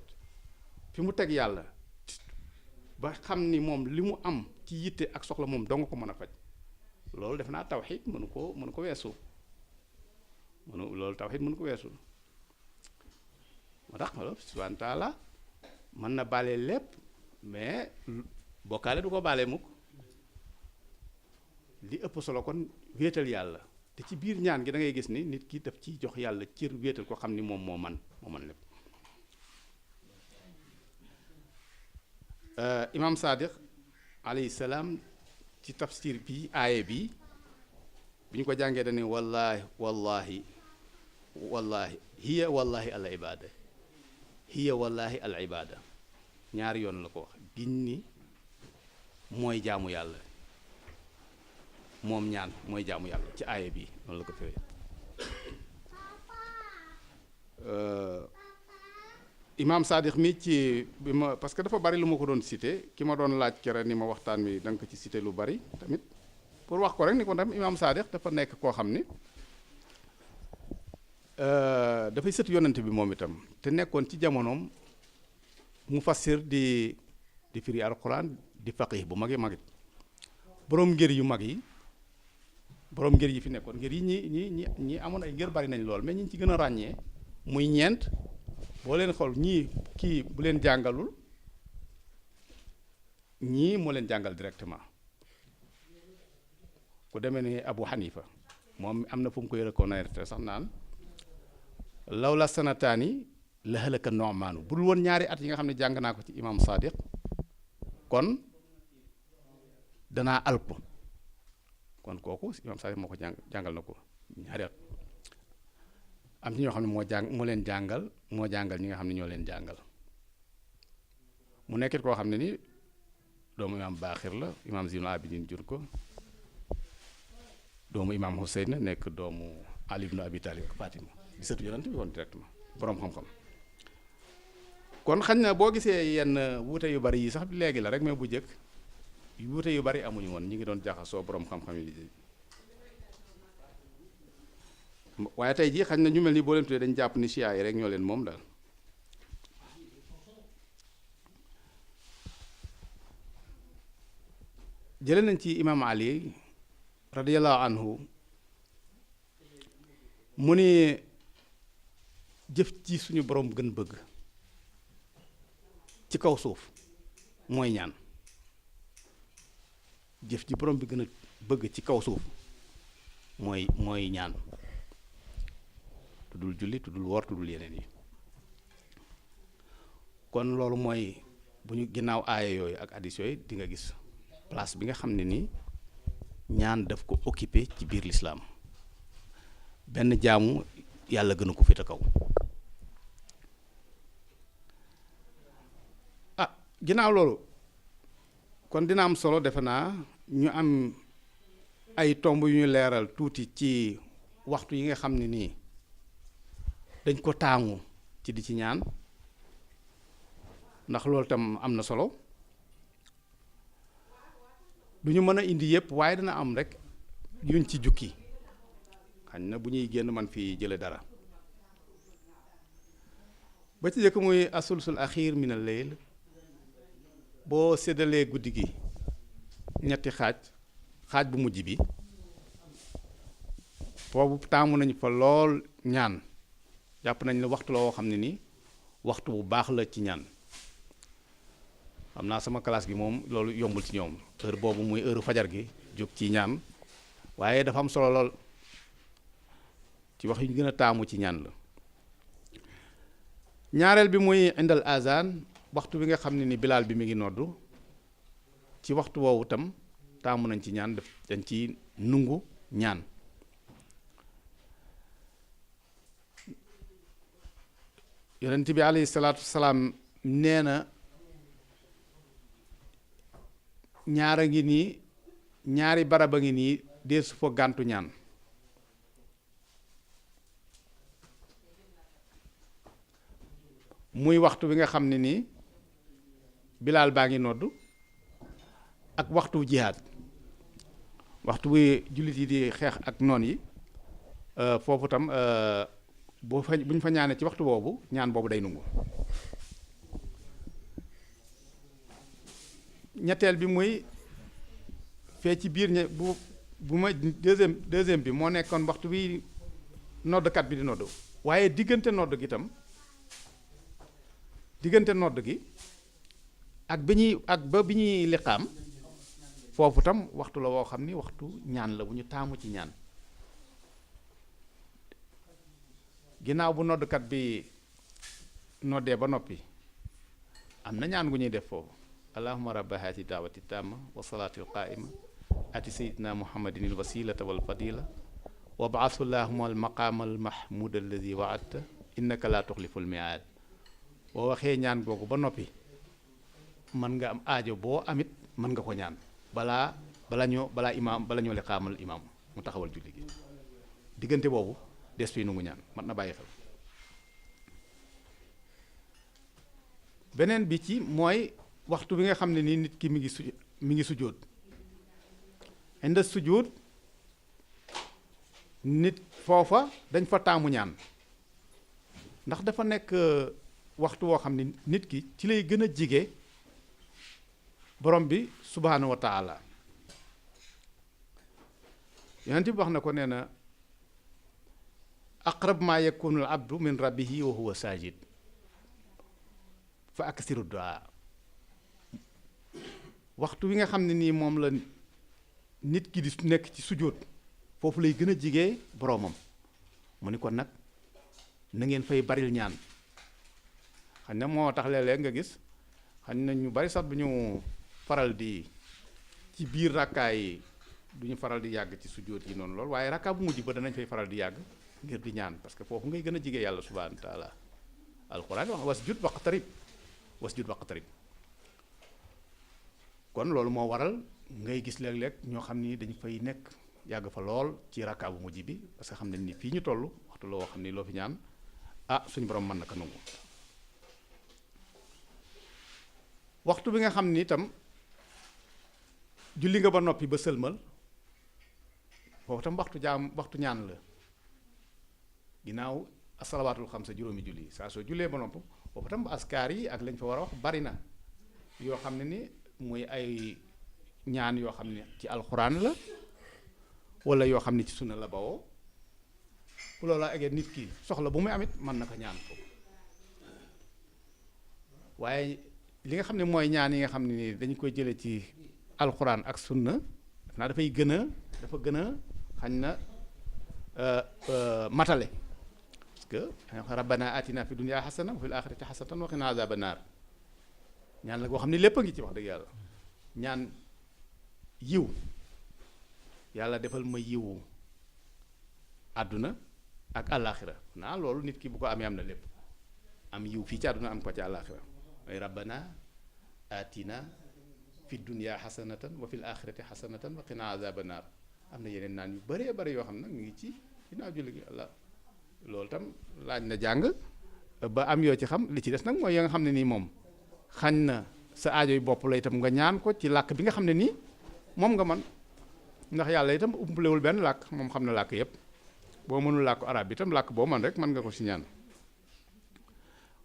[SPEAKER 2] fi mu teg yàlla ba xam ni moom li mu am ci yitte ak soxla moom dong ko mën a faj. loolu def naa tawxiid mënu ko weesu. loolu tawxiid mënu ko weesu. moo tax subhanahu wa taala mën na baale lépp mais bokkaale du ko baale mukk. li ëpp solo kon wéetal yàlla te ci biir ñaan gi da ngay gis ni nit ki daf ciy jox yàlla cër wéetal ko xam ni moom moo man lépp. Imam Sadiq alayhi salaam ci tafsir bi aaye bi ñu ko jàngee dañu wallahi hiya wallahi al ibada hiya wallahi al ibada ñaari yoon la ko wax giñ ni mooy jaamu yàlla moom ñaan mooy jaamu yàlla ci aaye bi noonu la ko firee. Imam Sadiq mi ci bi ma parce que dafa bari lu ma ko doon cité ki ma doon laaj kere ni ma waxtaan mi da nga ko ci cité lu bari tamit pour wax ko rek ni ko tam Imam Sadiq dafa nekk koo xam ni dafay sët yonent bi moom itam te nekkoon ci jamonoom mu fassir di firi alquran di faqih bu mag yi magit boroom ngër yu mag yi boroom ngër yi fi nekkoon ngër yi ñi amoon ay ngër bari nañ lool mais ñi ci gën a ràññee muy ñeent. boo leen xool ñii kii bu leen jàngalul ñii moo leen jàngal directement ku demee ni Abu Hanifa moom am na fu mu koy reconnaître sax naan lawla sanataani la halaka Nu'maanu bu dul woon ñaari at yi nga xam ne jàng naa ko ci imam Sadiq kon danaa alp kon kooku imam Sadiq moo ko jàngal na ko ñaari at. am ci ñoo xam ne moo leen jàngal moo jàngal ñi nga xam ne ñoo leen jàngal mu nekkit koo xam ne ni doomu imaam Baaxir la imaam Zeynu Abidin jur ko doomu imaam Hussein nekk doomu Ali ibn Abi Talib Fatima di sëtu yonent bi woon directement boroom xam-xam. kon xañ na boo gisee yenn wuute yu bari yi sax léegi la rek mais bu njëkk wuute yu bari amuñu woon ñi ngi doon jaxasoo boroom xam-xam yi. waaye tey jii xañ na ñu mel ni boo leen tuddee dañ jàpp ni siyaa yi rek ñoo leen moom daal. jële nañ ci imam Ali radiyallahu anhu mu ni jëf ci suñu borom gën bëgg ci kaw suuf mooy ñaan. jëf ji borom bi gën a bëgg ci kaw suuf mooy ñaan. tuddul julli tuddul woor tuddul yeneen yi. kon loolu mooy bu ñu ginnaaw aaya yooyu ak hadiis yooyu di nga gis place bi nga xam ne nii ñaan daf ko occupé ci biir lislaam benn jaamu yàlla gënu ko féete kaw. ginnaaw loolu kon dina am solo defe naa ñu am ay tomb yu ñu leeral tuuti ci waxtu yi nga xam ne nii dañ ko taamu ci di ci ñaan ndax loolu tam am na solo du ñu mën a indi yëpp waaye dina am rek yuñ ci jukki xañ na bu ñuy génn man fi jële dara ba ci jëkk muy asulsul axiir min al layl boo séddalee guddi gi ñetti xaaj bu mujj bi boobu taamu nañu fa lool ñaan jàpp nañ ne waxtu la woo xam ne ni waxtu bu baax la ci ñaan xam naa sama classe gi moom loolu yombul ci ñoom heure boobu muy heure fajar gi jóg ci ñaan waaye dafa am solo lool ci wax yu ñu gën a taamu ci ñaan la. ñaareel bi muy indal azan waxtu bi nga xam ne ni bilaal bi mi ngi noddu ci waxtu woowu tam taamu nañ ci ñaan dañ ci nungu ñaan. yonent bi alayhi salaatu wasalaam nee na ñaara ngi nii ñaari barab a ngi nii dee su fa gàntu ñaan muy waxtu bi nga xam ne nii bilaal baa ngi noddu ak waxtu jihaad waxtu bi jullit yi di xeex ak noon yi foofu tam bu ñu fa ñaanee ci waxtu boobu ñaan boobu day nungu. ñetteel bi muy fee ci biir bu ma deuxième bi moo nekkoon waxtu bi noddkat bi di nodd waaye diggante nodd gi tam diggante nodd gi ak bi ñuy liqaam foofu tam waxtu la woo xam ni waxtu ñaan la bu ñu taamu ci ñaan ginnaaw bu noddkat bi noddee ba noppi am na ñaan gu ñuy def foofu allahumma rabba haati daawati tamma wa salaati alqaa'ima ati sayyidina muhammadin alwasilata walfadila wa ba'athu allahumma almaqaama almahmuda alladi wa'adta innaka la tuxlifu almi'aad boo waxee ñaan googu ba noppi mën nga am aajo boo amit mën nga ko ñaan bala ñoo liqaamal imaam mu taxawal julli gi diggante boobu des fi nungu ñaan mat na bàyyi xel. beneen bi ci mooy waxtu bi nga xam ne nii nit ki mi ngi sujjóot inda sujjóot nit foofa dañ fa taamu ñaan ndax dafa nekk waxtu woo xam ne nit ki ci lay gën a jige borom bi subhaanahu wa taala yonent bi wax na ko nee na aqrab ma yakunu al abdu min rabbihi wa huwa sajid fa aksiru du'a waxtu wi nga xam ne nii moom la nit ki di nekk ci sujjóot foofu lay gën a jigee boroomam mu ni kon nag na ngeen fay baril ñaan xam ne moo tax léeg-léeg nga gis xam ne ñu bari sax bu ñu faral di ci biir rakkaay yi du ñu faral di yàgg ci sujjóot yi noonu lool waaye rakkaa bu mujj ba danañ fay faral di yàgg ngir di ñaan parce que foofu ngay gën a jigee yàlla subhaanahu wa taala alxuraan wax wasjud waqtarib kon loolu moo waral ngay gis léeg-léeg ñoo xam ni dañu fay nekk yàgg fa lool ci rakkaa bu mujj bi parce que xam ne ni fii ñu toll waxtu loo xam ni loo fi ñaan suñu borom mën na ko nangu. waxtu bi nga xam ni itam julli nga ba noppi ba sëlmal foofu tam waxtu ñaan la ginnaaw asalawaatul xamsa juróomi julli saa soo jullee ba noppi foofu tam askaar yi ak lañ fa war a wax bari na yoo xam ne ni muy ay ñaan yoo xam ne ci alxuraan la wala yoo xam ne ci sunna la bawoo bu loolu egee nit ki soxla bu muy amit mën na ko ñaan foofu waaye li nga xam ne mooy ñaan yi nga xam ne ni dañu koy jële ci alxuraan ak sunna naa dafa gën a xañ na matale parce que rabbana atina fi dunya xasana wa fil axirati xasanatan wa qina azaban naar ñaan la goo xam ne lépp a ngi ci wax dëgg yàlla ñaan yiw yàlla defal ma yiwu àdduna ak àllaaxira naa loolu nit ki bu ko amee am na lépp am yiw fii ci àdduna am ko ci àllaaxira ay rabbana atina fi dunya xasanatan wa fil axirati xasanatan wa qina azaban naar am na yeneen naan yu bëree bëri yoo xam nag ñu ngi ci ginnaaw julli gi Allah loolu tam laaj na jàng ba am yoo ci xam li ci des nag mooy ya nga xam ne nii moom xañ na sa aajo yu bopp la itam nga ñaan ko ci làkk bi nga xam ne nii moom nga man ndax yàlla itam umpalewul benn làkk moom xam na làkk yépp boo mënul làkku arab itam làkk boo man rek mën nga ko si ñaan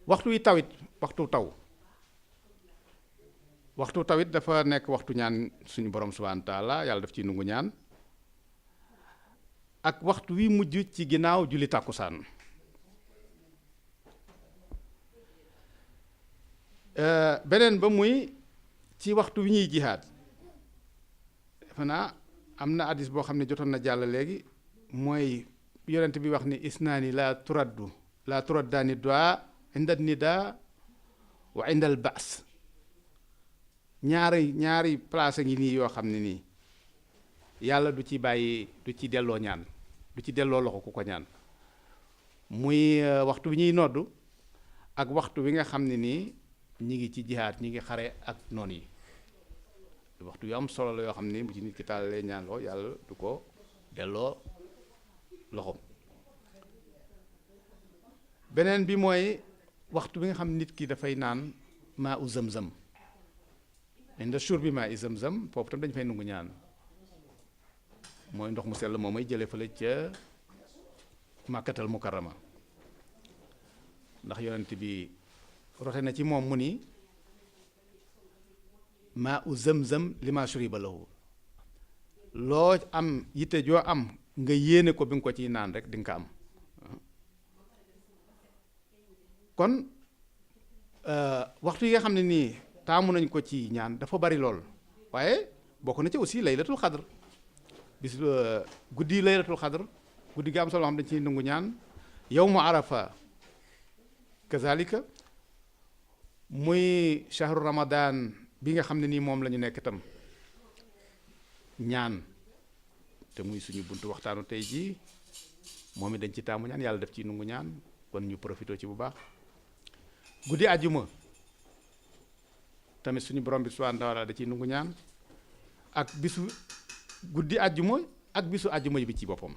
[SPEAKER 2] waxtu yi tawit waxtu tawit dafa nekk waxtu ñaan suñu borom subhaanahu wa taala yàlla daf ciy nungu ñaan ak waxtu wi mujj ci ginnaaw julli tàkkusaan beneen ba muy ci waxtu wi ñuy jihaad defe naa am na hadis boo xam ne jotoon na jàll léegi mooy yonent bi wax ni isnaani la turaddaani du'a inda nida wa inda al ba's ñaari place ngi nii yoo xam ne nii yàlla du ci bàyyi du ci delloo ñaan du ci delloo loxo ku ko ñaan muy waxtu bi ñuy noddu ak waxtu wi nga xam ne nii ñi ngi ci jihaad ñi ngi xare ak noon yi waxtu yu am solo la yoo xam ni bu ci nit ki tàllalee ñaan loo yàlla du ko delloo loxo. beneen bi mooy waxtu bi nga xam nit ki dafay naan maa u zam-zam inda shurbi maa i zam-zam foofu tam dañu fay nungu ñaan mooy ndox mu sell moom may jëlee fële ca màkkatal mukarrama ndax yonent bi rote na ci moom mu ni maa u zam-zam li maa shuriba lahu loo am yitte joo am nga yéene ko bi nga ko ciy naan rek di nga ko am. kon waxtu yi nga xam ne nii taamu nañ ko ci ñaan dafa bari lool waaye bokk na ci aussi laylatul xadr bis guddi laylatul xadr guddi gi am solo xam dañ ciy nangu ñaan yawmu arafa kazalika muy shahru ramadan bi nga xam ne nii moom la ñu nekk itam ñaan te muy suñu buntu waxtaanu tey jii moom it dañ ci taamu ñaan yàlla def ci nangu ñaan kon ñu profité ci bu baax. guddi àjjuma tamit suñu borom bi subhanahu wa taala da ciy nungu ñaan ak bisu guddi àjjuma ak bisu àjjuma bi ci boppam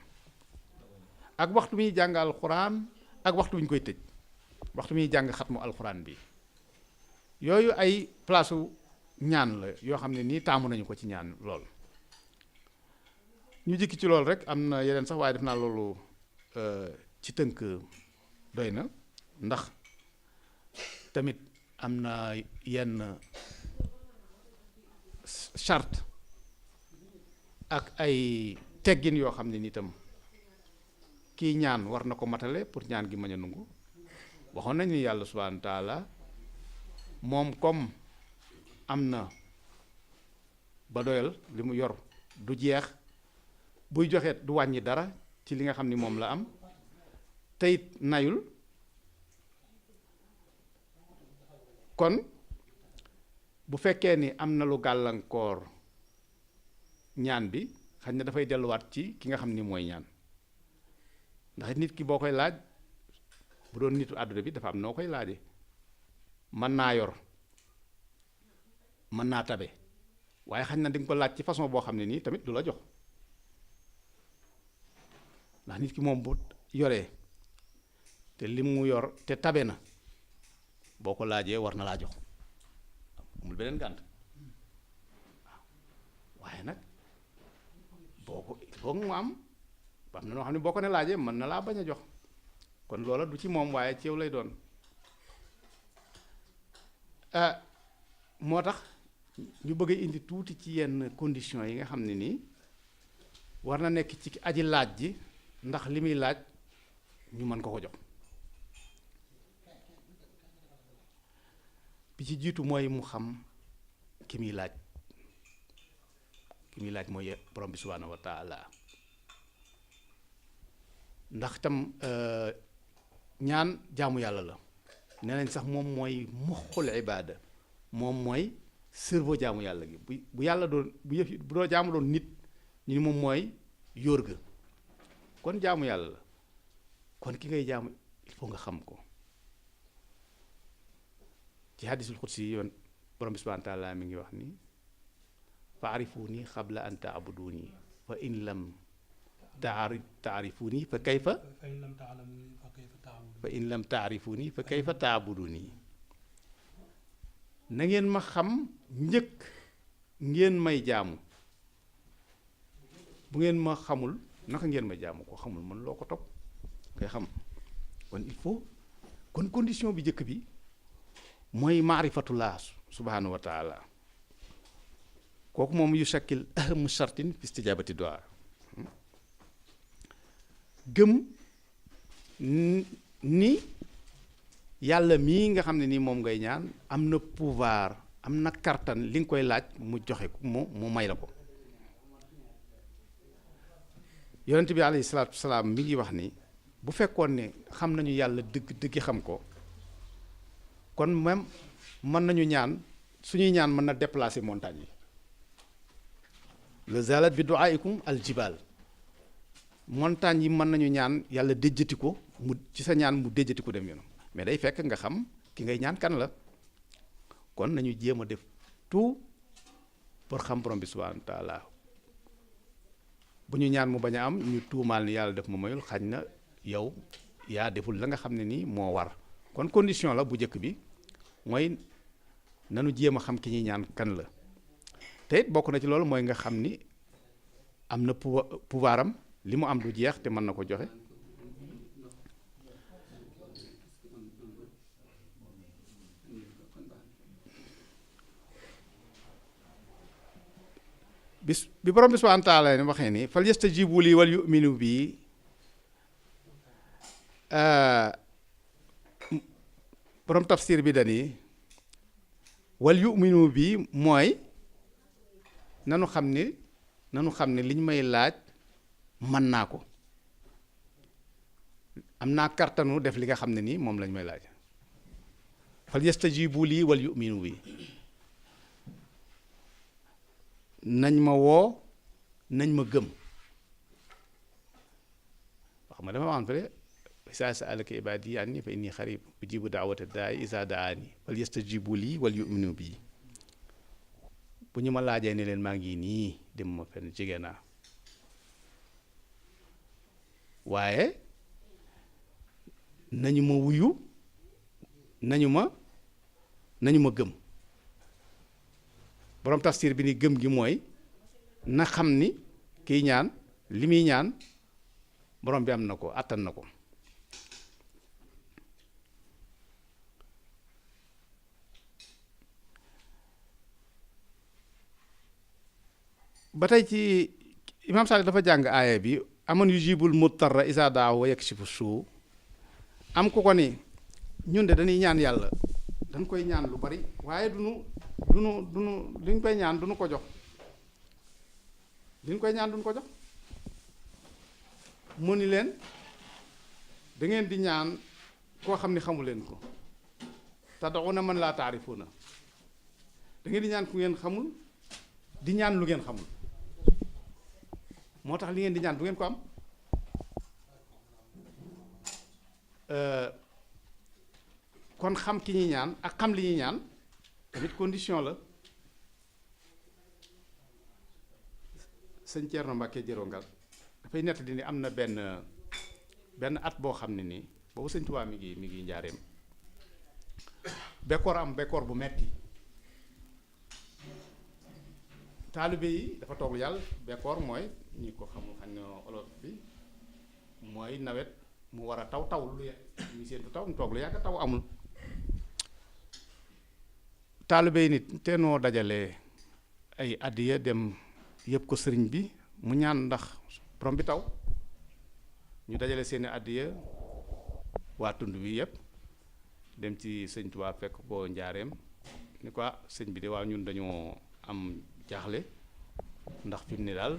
[SPEAKER 2] ak waxtu bi ñuy jàng alxuraan ak waxtu bi ñu koy tëj waxtu bi ñuy jàng xatmu alxuraan bi yooyu ay place ñaan la yoo xam ne nii taamu nañu ko ci ñaan lool. ñu jikki ci loolu rek am na yeneen sax waaye def naa loolu ci tënk doy na ndax tamit am na yenn charte ak ay teggin yoo xam ne ni itam kii ñaan war na ko matale pour ñaan gi mën a nungu waxoon nañu ni yàlla subhanahu wa taala moom comme am na ba doyal li mu yor du jeex buy joxe du wàññi dara ci li nga xam ni moom la am te it nayul kon bu fekkee ni am na lu gàllankoor ñaan bi xañ na dafay delluwaat ci ki nga xam ni mooy ñaan ndax nit ki boo koy laaj bu doon nitu àdduna bi dafa am noo koy laaje mën naa yor mën naa tabe waaye xañ na di nga ko laaj ci façon boo xam ne nii tamit du la jox ndax nit ki moom bu yoree te li mu yor te tabe na boo ko laajee war na laa jox amul beneen gànt waaw waaye nag boo ko il faut mu am na noo xam ne boo ko ne laajee mën na laa bañ a jox kon loola du ci moom waaye ci yow lay doon moo tax ñu bëgg a indi tuuti ci yenn conditions yi nga xam ne nii war na nekk ci aji laaj ji ndax li muy laaj ñu mën ko ko jox bi ci jiitu mooy mu xam ki muy laaj mooy borom bi subhaanahu wa taala ndax tam ñaan jaamu yàlla la nee nañ sax moom mooy muxul ibaada moom mooy cerveau jaamu yàlla gi bu yàlla doon bu doo jaamu doon nit ñu moom mooy yóor ga kon jaamu yàlla la kon ki ngay jaamu il faut nga xam ko ci hadisul xudsi yi yoon borom bi subhaanahu wa taala mi ngi wax ni fa arifuni xabla an taabuduni fa in lam taarifuni fa kayfa fa in lam taarifuni fa kayfa taabuduni na ngeen ma xam njëkk ngeen may jaamu bu ngeen ma xamul naka ngeen may jaamu ko xamul mën loo ko topp ngay xam kon il faut kon condition bi njëkk bi mooy maarifatullah subhanahu wa taala kooku moom yu shakkil ahamu shartin fi istijabati du'a gëm ni yàlla mii nga xam ne nii moom ngay ñaan am na pouvoir am na kartan li nga koy laaj mu joxe mu may la ko yonent bi alayhi salaatu wasalaam mi ngi wax ni bu fekkoon ne xam nañu yàlla dëgg xam ko kon même mën nañu ñaan suñuy ñaan mën na déplacer montagne yi le zalat bi du'aikum al jibal montagne yi mën nañu ñaan yàlla déjjati ko mu ci sa ñaan mu déjjati ko dem yoonam mais day fekk nga xam ki ngay ñaan kan la kon nañu jéem a def tout pour xam borom bi subhanahu wa taala bu ñu ñaan mu bañ a am ñu tuumaal ni yàlla def ma mayul xañ na yow yaa deful la nga xam ne nii moo war kon condition la bu njëkk bi mooy nanu jéem a xam ki ñuy ñaan kan la te it bokk na ci loolu mooy nga xam ni am na pouvoir am li mu am du jeex te mën na ko joxe bis bi borom bi subhanahu wa taala ne waxee ni fal yastajibu lii wal yu'minu bii borom tafsir bi dani wal yu'minu bii mooy nanu xam ne liñ may laaj mën naa ko am naa kartanu def li nga xam ne nii moom lañ may laaj fal yastajibu lii wal yu'minu bii nañ ma woo nañ ma gëm wax ma dafa am fële saa sa'alaka ibaadi anni fa inni xarib ujibu daawata daay isa daani fal yastajibu lii wal yu'minu bii bu ñu ma laajee ne leen maa ngi nii dem ma fenn jege naa waaye nañu ma wuyu nañu ma gëm borom tafsir bi ni gëm gi mooy na xam ni kiy ñaan li muy ñaan borom bi am na ko àttan na ko ba tey ci imam Salik dafa jàng aaya bi aman yujibul muttarra isa daahu wa yakshifu suu am ku ko ni ñun de dañuy ñaan yàlla dañ koy ñaan lu bari waaye duñu liñ koy ñaan duñu ko jox mu ni leen da ngeen di ñaan koo xam ni xamu leen ko tad'una man laa taarifuna da ngeen di ñaan ku ngeen xamul di ñaan lu ngeen xamul moo tax li ngeen di ñaan du ngeen ko am kon xam ki ñuy ñaan ak xam li ñuy ñaan tamit condition la sëñ Thierno Mbacke Jërongal dafay nettali ni am na benn at boo xam ne nii boobu sëñ Tuubaa mi ngi njaareem bekkoor bu metti taalibe yi dafa toog lu yàlla bekkoor mooy ñi ko xamul xam ne olof bi mooy nawet mu war a taw lu ñu seen du taw mu toog lu yàgg taw amul taalibe yi nit te noo dajale ay addiya dem yëpp ko sëriñ bi mu ñaan ndax borom bi taw ñu dajale seeni addiya waa tund bi yëpp dem ci sëñ Tuubaa fekk ko njaareem ni ko sëñ bi de waaw ñun dañoo am jaaxle ndax fi mu ne daal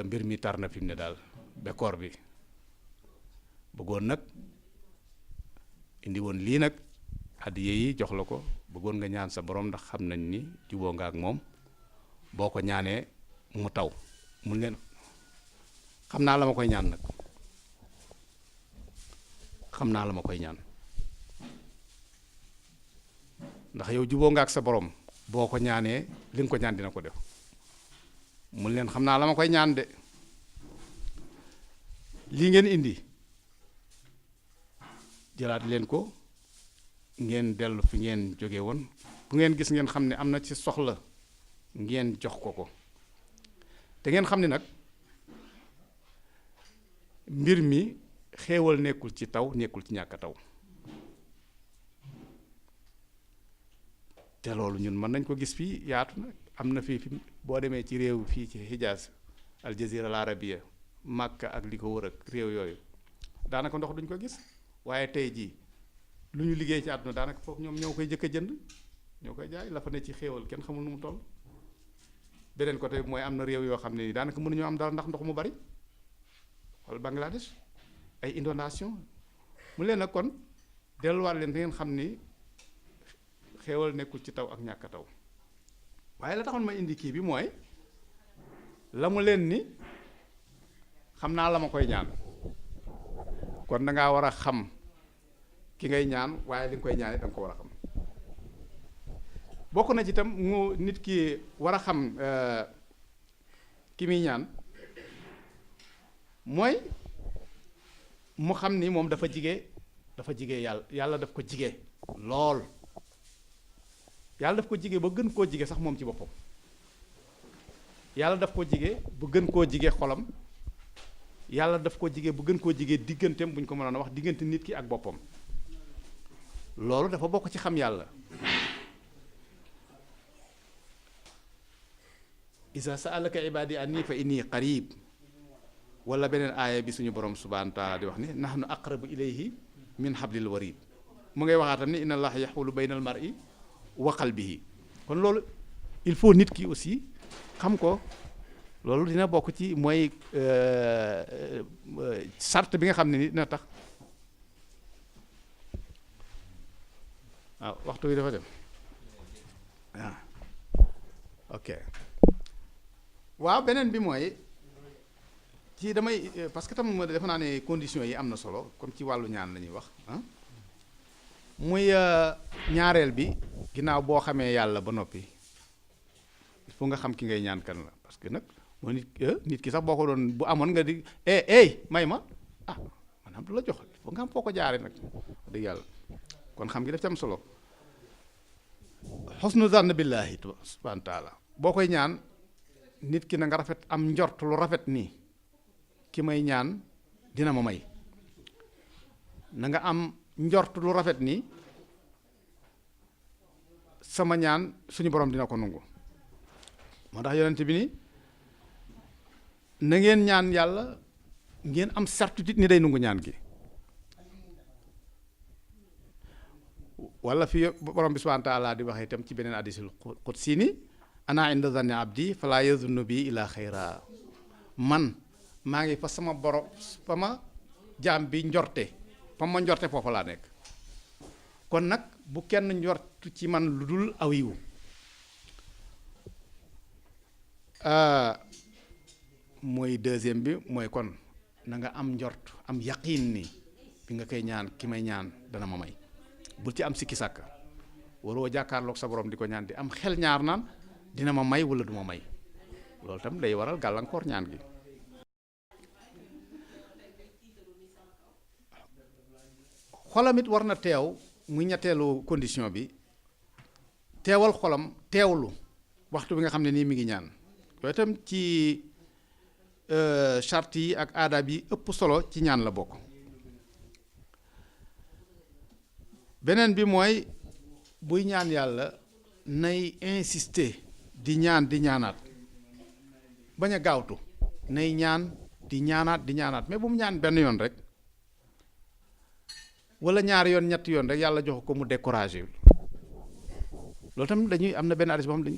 [SPEAKER 2] mbir mi tar na fi mu ne daal bekkoor bi bëggoon nag indi woon lii nag addiya yi jox la ko bëggoon nga ñaan sa borom ndax xam nañ ni juboo nga ak moom boo ko ñaanee mu taw mun leen xam naa la ma koy ñaan nag xam naa la ma koy ñaan ndax yow juboo nga ak sa borom boo ko ñaanee li nga ko ñaan dina ko def mun leen xam naa la ma koy ñaan de lii ngeen indi jëlaat leen ko ngeen dellu fi ngeen jóge woon bu ngeen gis ngeen xam ne am na ci soxla ngeen jox ko te ngeen xam ne nag mbir mi xéewal nekkul ci taw nekkul ci ñàkk taw te loolu ñun mën nañ ko gis fii yaatu na am na fii boo demee ci réew fii ci Hijaz al Jazira al Arabia Makka ak li ko wër ak réew yooyu daanaka ndox duñ ko gis waaye tey jii lu ñu liggéey ci àdduna daanaka foofu ñoom ñoo koy jëkk a jënd ñoo koy jaay la fa ne ci xéewal kenn xamul nu mu toll beneen côté mooy am na réew yoo xam ne daanaka mënuñoo am dara ndax ndox mu bari wala Bangladesh ay inondation mu leen nag kon delluwaat leen da ngeen xam ni xéewal nekkul ci taw ak ñàkk taw waaye la taxoon ma indi kii bi mooy la mu leen ni xam naa la ma koy ñaan kon da ngaa war a xam ki ngay ñaan waaye li nga koy ñaan da nga ko war a xam bokk na ci itam mu nit ki war a xam ki muy ñaan mooy mu xam ni moom dafa jige yàlla daf ko jige lool, yàlla daf ko jige ba gën koo jige sax moom ci boppam, yàlla daf ko jige ba gën koo jige xolam, yàlla daf ko jige ba gën koo jige digganteem bu ñu ko mënoon a wax diggante nit ki ak boppam. loolu dafa bokk ci xam yàlla. isa sa'alaka ibadi anni fa inni qarib, wala beneen aaya bi suñu borom subhanahu wa taala di wax ni nahnu aqrabu ilayhi min hablil warid. mu ngay waxaatam ni inna allaha yaxulu bayna al mar'i wa qalbihi. kon loolu il faut nit ki aussi xam ko. loolu dina bokk ci mooy sart bi nga xam ne ni dina tax waaw waxtu wi dafa dem waaw ok waaw beneen bi mooy ci damay parce que tam defe naa ne conditions yi am na solo comme ci wàllu ñaan la ñuy wax muy ñaareel bi ginnaaw boo xamee yàlla ba noppi il faut nga xam ki ngay ñaan kan la parce que nag moo nit ki sax boo ko doon bu amoon nga di may ma maanaam du la jox il faut nga am foo ko jaare nag dëgg yàlla kon xam ngi def ci am solo. xusnu zann billaahi subhaanahu wa taala boo koy ñaan nit ki na nga rafet am njort lu rafet nii ki may ñaan dina ma may, na nga am njort lu rafet nii sama ñaan suñu borom dina ko nungu. moo tax yonent bi ni na ngeen ñaan yàlla ngeen am certitude ni day nungu ñaan gi. wala fi borom bi subhanahu wa taala di waxee itam ci beneen hadiisul qudsi ni ana inda zanni abdi fala yazunnu bi ila xayra, man maa ngi fa sama borom fa ma jaam bi njorte fa ma njorte foofa laa nekk. kon nag bu kenn njort ci man lu dul aw yiw. mooy deuxième bi mooy kon na nga am njort am yaqiin ni bi nga koy ñaan ki may ñaan dana ma may, bul ci am sikki sàkk. waroo jàkkaarloog sa borom di ko ñaan di am xel ñaar naan dina ma may wala du ma may. loolu tam day waral gàllankoor ñaan gi. xolam it war na teew muy ñetteelu condition bi, teewal xolam teewlu waxtu bi nga xam ne nii mi ngi ñaan. yooyu itam ci charte yi ak aadaab yi ëpp solo ci ñaan la bokk. beneen bi mooy buy ñaan yàlla nay insister di ñaan di ñaanaat, bañ a gaawtu, nay ñaan di ñaanaat mais bu mu ñaan benn yoon rek wala ñaari yoon ñetti yoon rek yàlla jox ko mu découragé. loolu tam dañuy am na benn hadith boo xam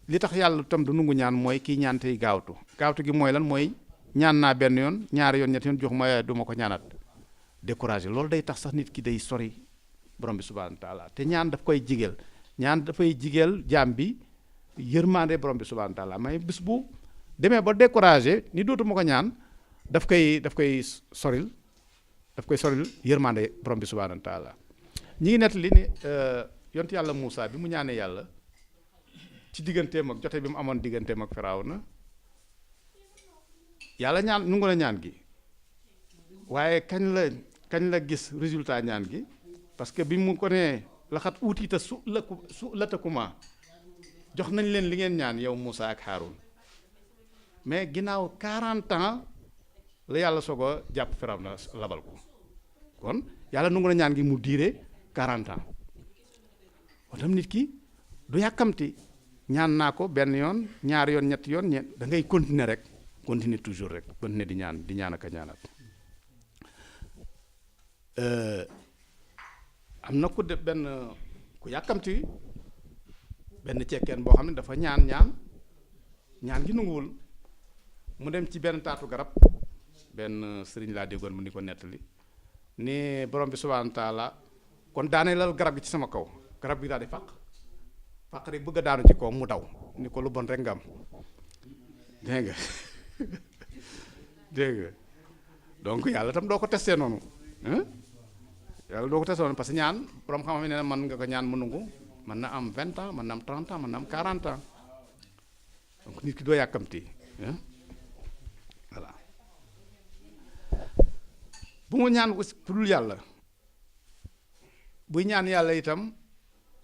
[SPEAKER 2] li tax yàlla tam du nungu ñaan mooy kii ñaan tey gaawtu gi mooy lan mooy ñaan naa benn yoon ñaari yoon ñetti yoon jox ma du ma ko ñaanaat découragé. loolu day tax sax nit ki day sori borom bi subhanahu wa taala te ñaan daf koy jigéel, ñaan dafay jigéel jaam bi yërmande borom bi subhanahu wa taala may bis bu demee ba découragé ni dootuma ko ñaan daf koy soril yërmande borom bi subhanahu wa taala. ñi ngi nettali ni yonent yàlla Muusa bi mu ñaanee yàlla ci digganteem ak jote bi mu amoon digganteem ak Firawna, yàlla ñaan nungu na ñaan gi, waaye kañ la gis résultat ñaan gi. parce que bi mu ko nee laxat uutiita su latakuma jox nañ leen li ngeen ñaan yow Moussa ak Haroun, mais ginnaaw 40 ans la yàlla soog a jàpp Firawna labal ko. kon yàlla nungu na ñaan gi mu diire 40 ans. watam nit ki du yàkkamti ñaan naa ko benn yoon ñaari yoon ñetti yoon da ngay continuer rek, continuer toujours rek, continuer di ñaan ak a ñaanaat. am na ku def benn ku yàkkamti benn cekkeen boo xam ne dafa ñaan gi nanguwul. mu dem ci benn taatu garab, benn sëriñ laa déggoon mu ni ko nettali ni borom bi subhanahu wa taala kon daaneelal garab gi ci sama kaw. garab gi daal di fàq rek bëgg a daanu ci kaw mu daw ni ko lu bon rek nga am dégg nga dégg nga donc yàlla tam doo ko testé noonu. yàlla doo ko testé noonu parce que ñaan borom xam-xam ne mën nga ko ñaan mu nungu mën na am 20 ans mën na am 30 ans mën na am 40 ans donc nit ki doo yàkkamti voilà bu mu ñaan aussi pour dul yàlla buy ñaan yàlla itam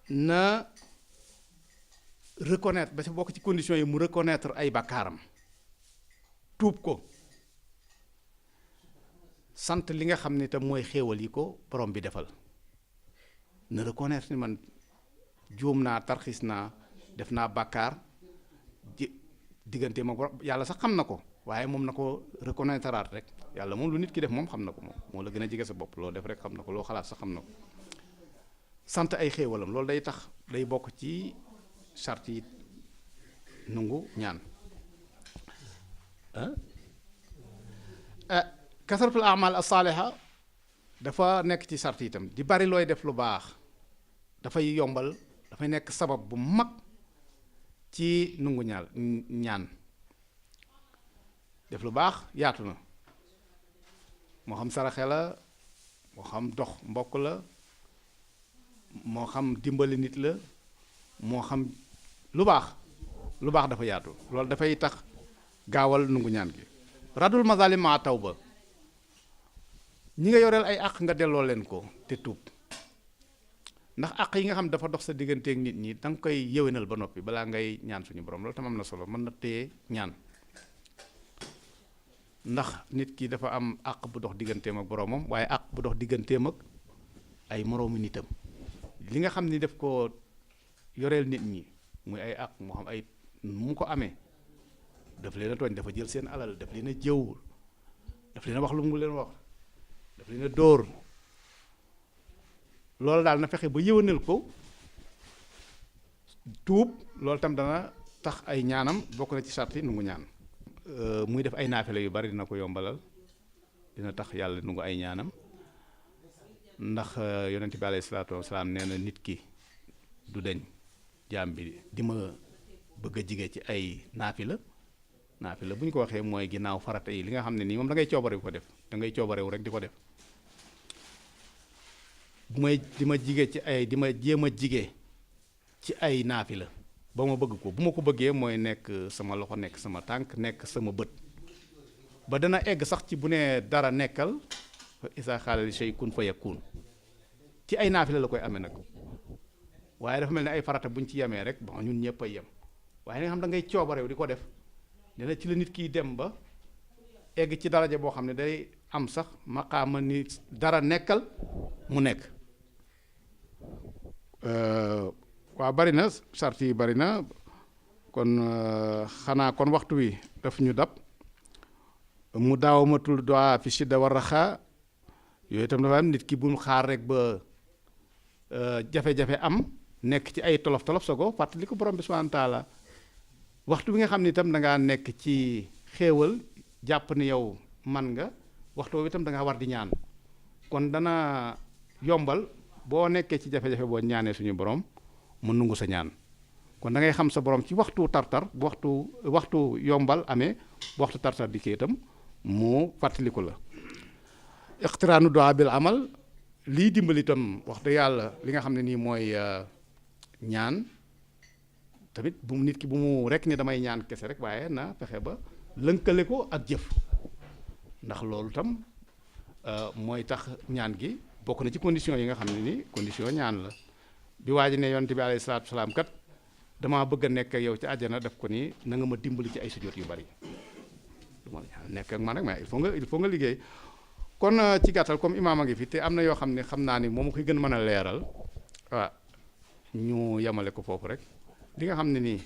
[SPEAKER 2] na reconnaître ba ci bokk ci conditions yi mu reconnaître ay bakkaaram tuub ko sant li nga xam ne itam mooy xéewal yi ko borom bi defal na reconnaître ni man juum naa tarxis naa def naa bàkkaar diggante ma yàlla sax xam na ko waaye moom na ko reconnaître rek yàlla moom lu nit ki def moom xam na ko moom moo la gën a jege sa bopp loo def rek xam na ko loo xalaat sax xam na ko sant ay xéewalam loolu day tax day bokk ci charte yi nungu ñaan kasratul amal as-saaliha dafa nekk ci charte itam di bari looy def lu baax dafay yombal dafay nekk sabab bu mag ci nungu ñaan def lu baax yaatu na moo xam saraxe la moo xam dox mbokk la moo xam dimbali nit la moo xam lu baax dafa yaatu loolu dafay tax gaawal nungu ñaan gi radul mazalim ma tawba ñi nga yoreel ay àq nga delloo leen ko te tuub ndax àq yi nga xam dafa dox sa digganteeg nit ñi da nga koy yéwénal ba noppi balaa ngay ñaan suñu borom loolu tam am na solo mën na téye ñaan ndax nit ki dafa am àq bu dox digganteem ak boromam waaye àq bu dox digganteem ak ay moroomi nitam li nga xam ni daf ko yoreel nit ñi muy ay àq moo xam ay mu ko amee daf leen a tooñ dafa jël seen alal daf leen a jëw daf leen a wax lu mu leen wax daf leen a dóor loolu daal na fexe ba yëwanal ko tuub loolu tam dana tax ay ñaanam bokk na ci sarti nu ngu ñaan muy def ay naafila yu bari dina ko yombalal dina tax yàlla nu ngu ay ñaanam ndax yonent bi alayhi salaatu wasalaam nee na nit ki du deñ jaam bi di ma bëgg a jige ci ay naafila bu ñu ko waxee mooy ginnaaw farata yi li nga xam ne nii moom da ngay coobarewu ko def da ngay coobarewu rek di ko def bu may di ma jige ci ay di ma jéem a jige ci ay naafila ba ma bëgg ko bu ma ko bëggee mooy nekk sama loxo nekk sama tànk nekk sama bët ba dana egg sax ci bu ne dara nekkal isa xaalali shay kun fa yakun ci ay naafila la koy amee nag waaye dafa mel ne ay farata buñ ci yemee rek bon ñun ñëpp ay yem waaye nga xam da ngay coobarew di ko def dina ci la nit kiy dem ba egg ci daraja boo xam ne day am sax maqaama ni dara nekkal mu nekk waaw bari na sart yi bari na kon xanaa kon waxtu wi daf ñu dab mu daawamatul doa fi shidda war raxaa yooyu itam dafa am nit ki bu mu xaar rek ba jafe-jafe am nekk ci ay tolof-tolof sa ko fàttali ko borom bi subhanahu wa taala waxtu bi nga xam ne itam da ngaa nekk ci xéewal jàpp ni yow man nga waxtu boobu itam da ngaa war di ñaan kon dana yombal boo nekkee ci jafe-jafe boo ñaanee suñu borom mu nungu sa ñaan kon da ngay xam sa borom ci waxtu tartar bu waxtu yombal amee bu waxtu tartar di kii itam mu fàttaliku la ixtiraanu doa bil amal lii dimbali itam wax dëgg yàlla li nga xam ne nii mooy ñaan tamit bu nit ki bu mu rek ni damay ñaan kese rek waaye na fexe ba lënkale ko ak jëf ndax loolu tam mooy tax ñaan gi bokk na ci condition yi nga xam ne ni condition ñaan la bi waa ji ne yonent bi alayhi salaatu salaam kat damaa bëgg a nekk ak yow ci àjjana def ko ni na nga ma dimbali ci ay sujjóot yu bari du ma nekk ak man rek mais il faut nga liggéey kon ci gàttal comme imaam a ngi fi te am na yoo xam ne xam naa ni moom koy gën mën a leeral waaw ñu yemale ko foofu rek li nga xam ne nii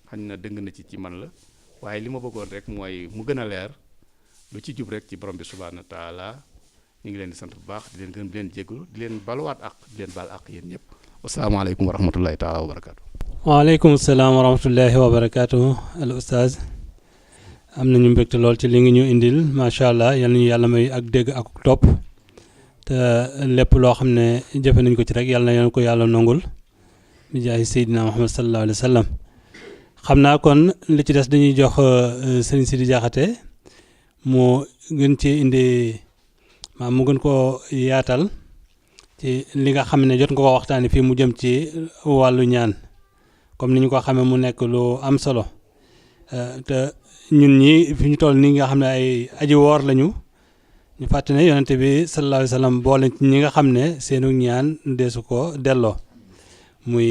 [SPEAKER 2] xañ na dëng na ci man la waaye li ma bëggoon rek mooy mu gën a leer lu ci jub rek ci borom bi subhaanahu wa taala ñu ngi leen di sant bu baax di leen gën di leen jégalu di leen baluwaat ak di leen baal ak yéen ñëpp wasalaamaaleykum wa rahmatullahi taala wa barakaatu.
[SPEAKER 1] waaleykum salaam wa rahmatullahi wa barakaatu al ustaaz am nañu mbégte lool ci li ngi ñu indil macha allah yal nañu yàlla may ak dégg ak topp te lépp loo xam ne jëfe nañ ko ci rek yàlla na yéen ko yàlla nongul bi jaay Seydina Muhammad sallallahu alayhi wa sallam xam naa kon li ci des dañuy jox sëriñ Sidi Diakhaté mu gën ci indi maam mu gën koo yaatal ci li nga xam ne jot nga ko waxtaanee fii mu jëm ci wàllu ñaan comme ni ñu ko xamee mu nekk lu am solo te ñun ñi fi ñu toll nii nga xam ne ay aji woor lañu ñu fàtte ne yonente bi sallallahu alayhi wa sallam boole ci ñi nga xam ne seenu ñaan deesu ko delloo muy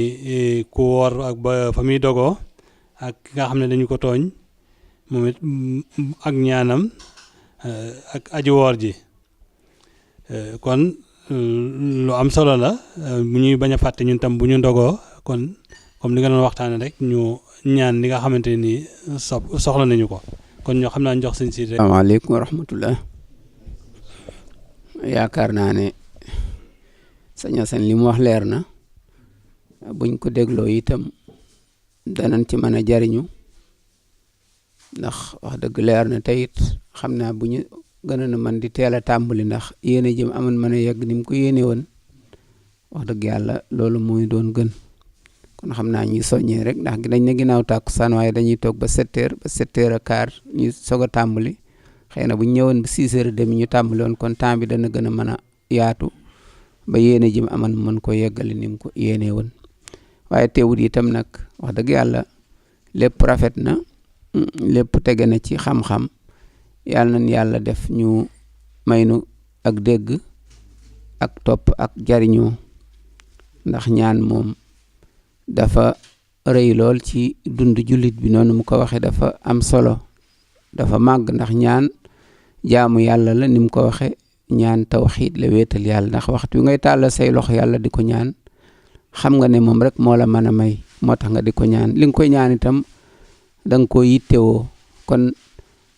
[SPEAKER 1] ku woor ak ba fa muy dogoo ak ki nga xam ne dañu ko tooñ moom it ak ñaanam ak aji woor ji kon lu am solo la bu ñuy bañ a fàtte ñun tam bu ñu ndogoo kon comme li nga doon waxtaane rek ñu ñaan li nga xamante ni soxla nañu ko kon ñoo xam naa ñu jox sëñ si rek.
[SPEAKER 3] asalaamaaleykum wa rahmatullah yaakaar naa ne sëñ Assane li mu wax leer na buñ ko dégloo itam danañ ci mën a jariñu ndax wax dëgg leer na tey it xam naa bu ñu gënoon a mën di teel a tàmbali ndax yéene jëm amoon mën a yegg ni mu ko yéene woon wax dëgg yàlla loolu mooy doon gën kon xam naa ñuy soññee rek ndax dañ ne ginnaaw tàkkusaan waaye dañuy toog ba 7 heures et quart ñu soog a tàmbali xëy na bu ñu ñëwoon ba 6 heures et demi ñu tàmbali woon kon temps bi dana gën a mën a yaatu ba yéene jëm amoon mën ko yeggali ni mu ko yéene woon waaye teewut itam nag wax dëgg yàlla lépp rafet na lépp tege na ci xam-xam yàlla nañ yàlla def ñu maynu ak dégg ak topp ak jariñoo ndax ñaan moom dafa rëy lool ci dund jullit bi noonu mu ko waxee dafa am solo dafa màgg ndax ñaan jaamu yàlla la ni mu ko waxee ñaan tawxiid la wéetal yàlla ndax waxtu ngay tàllal say loxo yàlla di ko ñaan xam nga ne moom rek moo la mën a may moo tax nga di ko ñaan li nga koy ñaan itam da nga ko yittewoo kon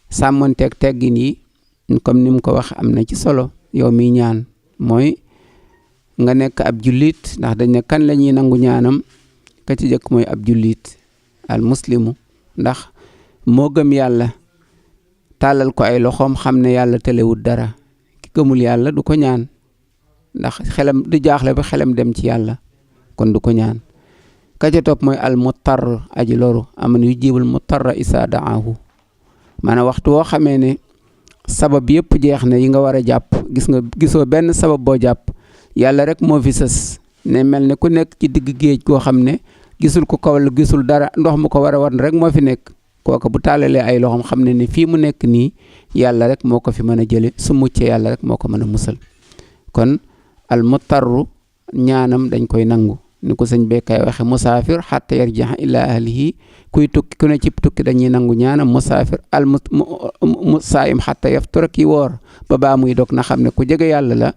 [SPEAKER 3] sàmmanteeg teggin yi comme ni mu ko wax am na ci solo yow mi ñaan mooy nga nekk ab jullit ndax dañ ne kan la ñuy nangu ñaanam ka ci jëkk mooy ab jullit al muslimu ndax moo gëm yàlla tàllal ko ay loxoom xam ne yàlla telewut dara ki gëmul yàlla du ko ñaan ndax xelam du jaaxle ba xelam dem ci yàlla kon du ko ñaan ka ca topp mooy al muttar aji loru aman yu jibul muttarra isaa daahu maanaam waxtu woo xamee ne sabab yëpp jeex na yi nga war a jàpp gisoo benn sabab boo jàpp yàlla rek moo fi sës ne mel ne ku nekk ci digg géej goo xam ne gisul ko kawal gisul dara ndox mu ko war a war rek moo fi nekk kooka bu tàllalee ay loxoom xam ne ni fii mu nekk nii yàlla rek moo ko fi mën a jële su muccee yàlla rek moo ko mën a musal kon al muttarru ñaanam dañ koy nangu ni ko sëñ Bekkaay waxe musaafir xatta yarji'a ila ahlihi kuy tukki ku ne ci tukki dañuy nangu ñaanam musaafir al saayim xatta yaftura ki woor ba baa muy dog na xam ne ku jege yàlla la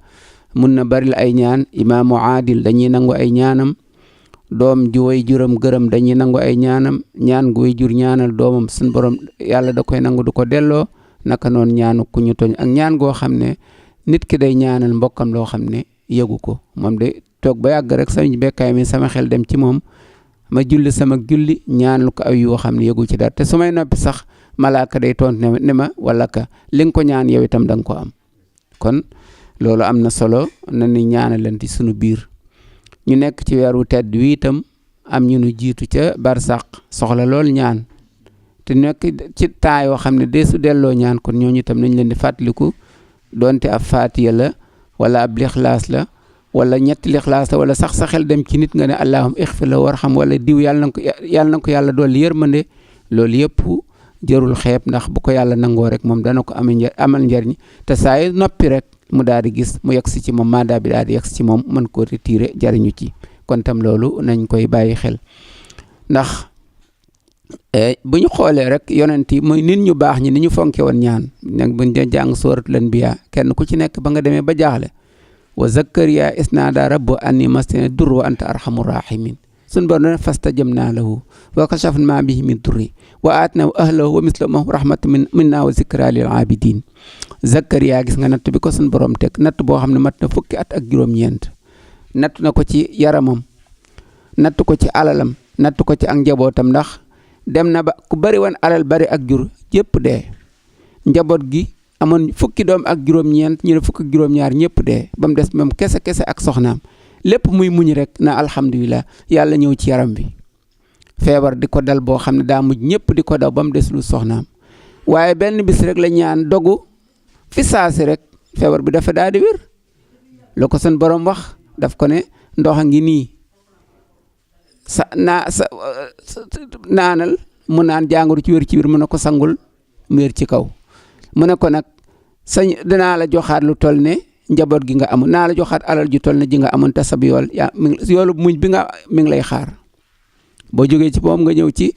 [SPEAKER 3] mun na bari la ay ñaan imaamu aadil dañuy nangu ay ñaanam doom ju way juram gërëm dañuy nangu ay ñaanam ñaan gu way jur ñaanal doomam suñ borom yàlla da koy nangu du ko delloo naka noonu ñaanu ku ñu tooñ ak ñaan goo xam ne nit ki day ñaanal mbokkam loo xam ne yëgu ko moom de toog ba yàgg rek sëñ Bekkaay mi sama xel dem ci moom ma julli sama julli ñaanal ko ay yoo xam ne yëgu ci dara te su may noppi sax malaaka day tont ne ma wala ka li nga ko ñaan yow itam da nga ko am kon loolu am na solo na ni ñaanalanti sunu biir ñu nekk ci weeru tedd wi itam am ñu nu jiitu ca barsàq soxla lool ñaan te nekk ci temps yoo xam ne deesu delloo ñaan kon ñooñu itam nañ leen di fàttaliku donte ab faatiya la wala ab lixlaas la wala ñetti lixlaas la wala sax sa xel dem ci nit nga ne allahum ixfir la warxam wala diw yàlla na ko yàlla dolli yërmande loolu yëpp jërul xeeb ndax bu ko yàlla nangoo rek moom dana ko amal njariñ te saa yu noppi rek mu daal di gis mu yegsi ci moom mandat bi daal di yegsi ci moom mën koo retiré jariñu ci kon tam loolu nañ koy bàyyi xel ndax bu ñu xoolee rek yonent yi mooy nit ñu baax ñi ni ñu fonke woon ñaan nag buñ jàng suratul anbiya kenn ku ci nekk ba nga demee ba jaaxle wa zakariya isnaada rabbu anni masani dur wa anta arhamur rahimin sun borom fastajabna lahu wa kashafna ma bihi min durri wa atnahu ahlahu wa mislahum rahmatan minna wa zikra lil abidin zakariya gis nga natt bi ko sun borom teg natt boo xam ne mat na fukki at ak juróom-ñeent natt na ko ci yaramam natt ko ci alalam natt ko ci ak njabootam ndax dem na ba ku bari woon alal bari ak jur yëpp dee njaboot gi amoon fukki doom ak juróom-ñeent ñu ne fukki ak juróom-ñaar ñëpp dee ba mu des moom kese ak soxnaam lépp muy muñ rek na alhamdulilah yàlla ñëw ci yaram bi feebar di ko dal boo xam ne daa mujj ñëpp di ko daw ba mu des lu soxnaam waaye benn bis rek la ñaan dogu fi saasi rek feebar bi dafa daal di wér la ko seen borom wax daf ko ne ndox a ngi nii naanal mu naan jàngoro ci wér ci biir mu ne ko sangul mu wér ci kaw mu ne ko nag dinaa la joxaat lu toll ne njaboot gi nga amoon naa la joxaat alal ju toll ne ji nga amoon te sab yool yoolu muñ bi nga mi ngi lay xaar boo jógee ci moom nga ñëw ci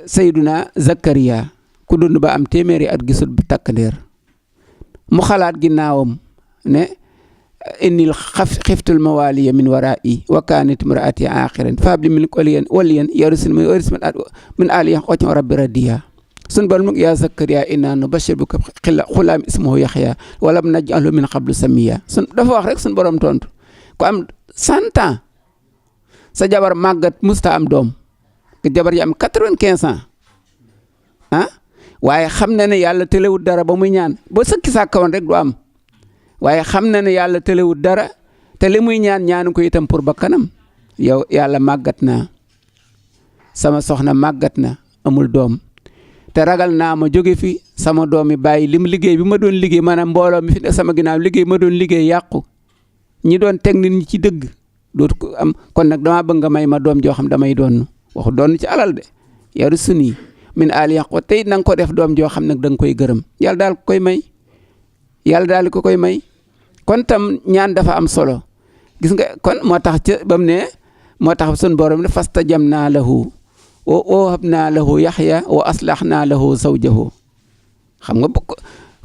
[SPEAKER 3] Sayyiduna Zakariya ku dund ba am téeméeri at gisul takk ndeer mu xalaat ginnaawam ne innil xiftul mawaliya min wara'i wa kanat imraati axiran fa habli min waliyan yarisuni min ali yaxwati rabbi radiya sun bal mug ya Zakariya inna nubashiruka xulaam ismuhu Yaxya walam naj'alhu min qablu samiya sun dafa wax rek sun borom tontu ku am 100 ans sa jabar màggat musta am doom jabar yi am 95 ans waaye xam na ne yàlla tëlewut dara ba muy ñaan ba sëkki sàkkawoon rek du am waaye xam na ne yàlla tëlewut dara te li muy ñaanu ko itam pour ba kanam yow yàlla màggat naa sama soxna màggat na amul doom te ragal naa ma jóge fi sama doom yi bàyyi lim liggéey bi ma doon liggéey maanaam mbooloo mi fi ne sama ginnaaw liggéey ma doon liggéey yàqu ñi doon teg nit ñi ci dëgg dootu ko am kon nag damaa bëgg nga may ma doom joo xam damay doon waxu doon ci alal de yaru suni min ali yàqu tey na nga ko def doom joo xam nag da nga koy gërëm yàlla daal ko koy may yàlla daal ko koy may kon tam ñaan dafa am solo gis nga kon moo tax ca ba mu ne moo tax sun borom ne fastajabnaa lahu wa wahabnaa lahu Yaxya wa aslahnaa lahu zawjahu xam nga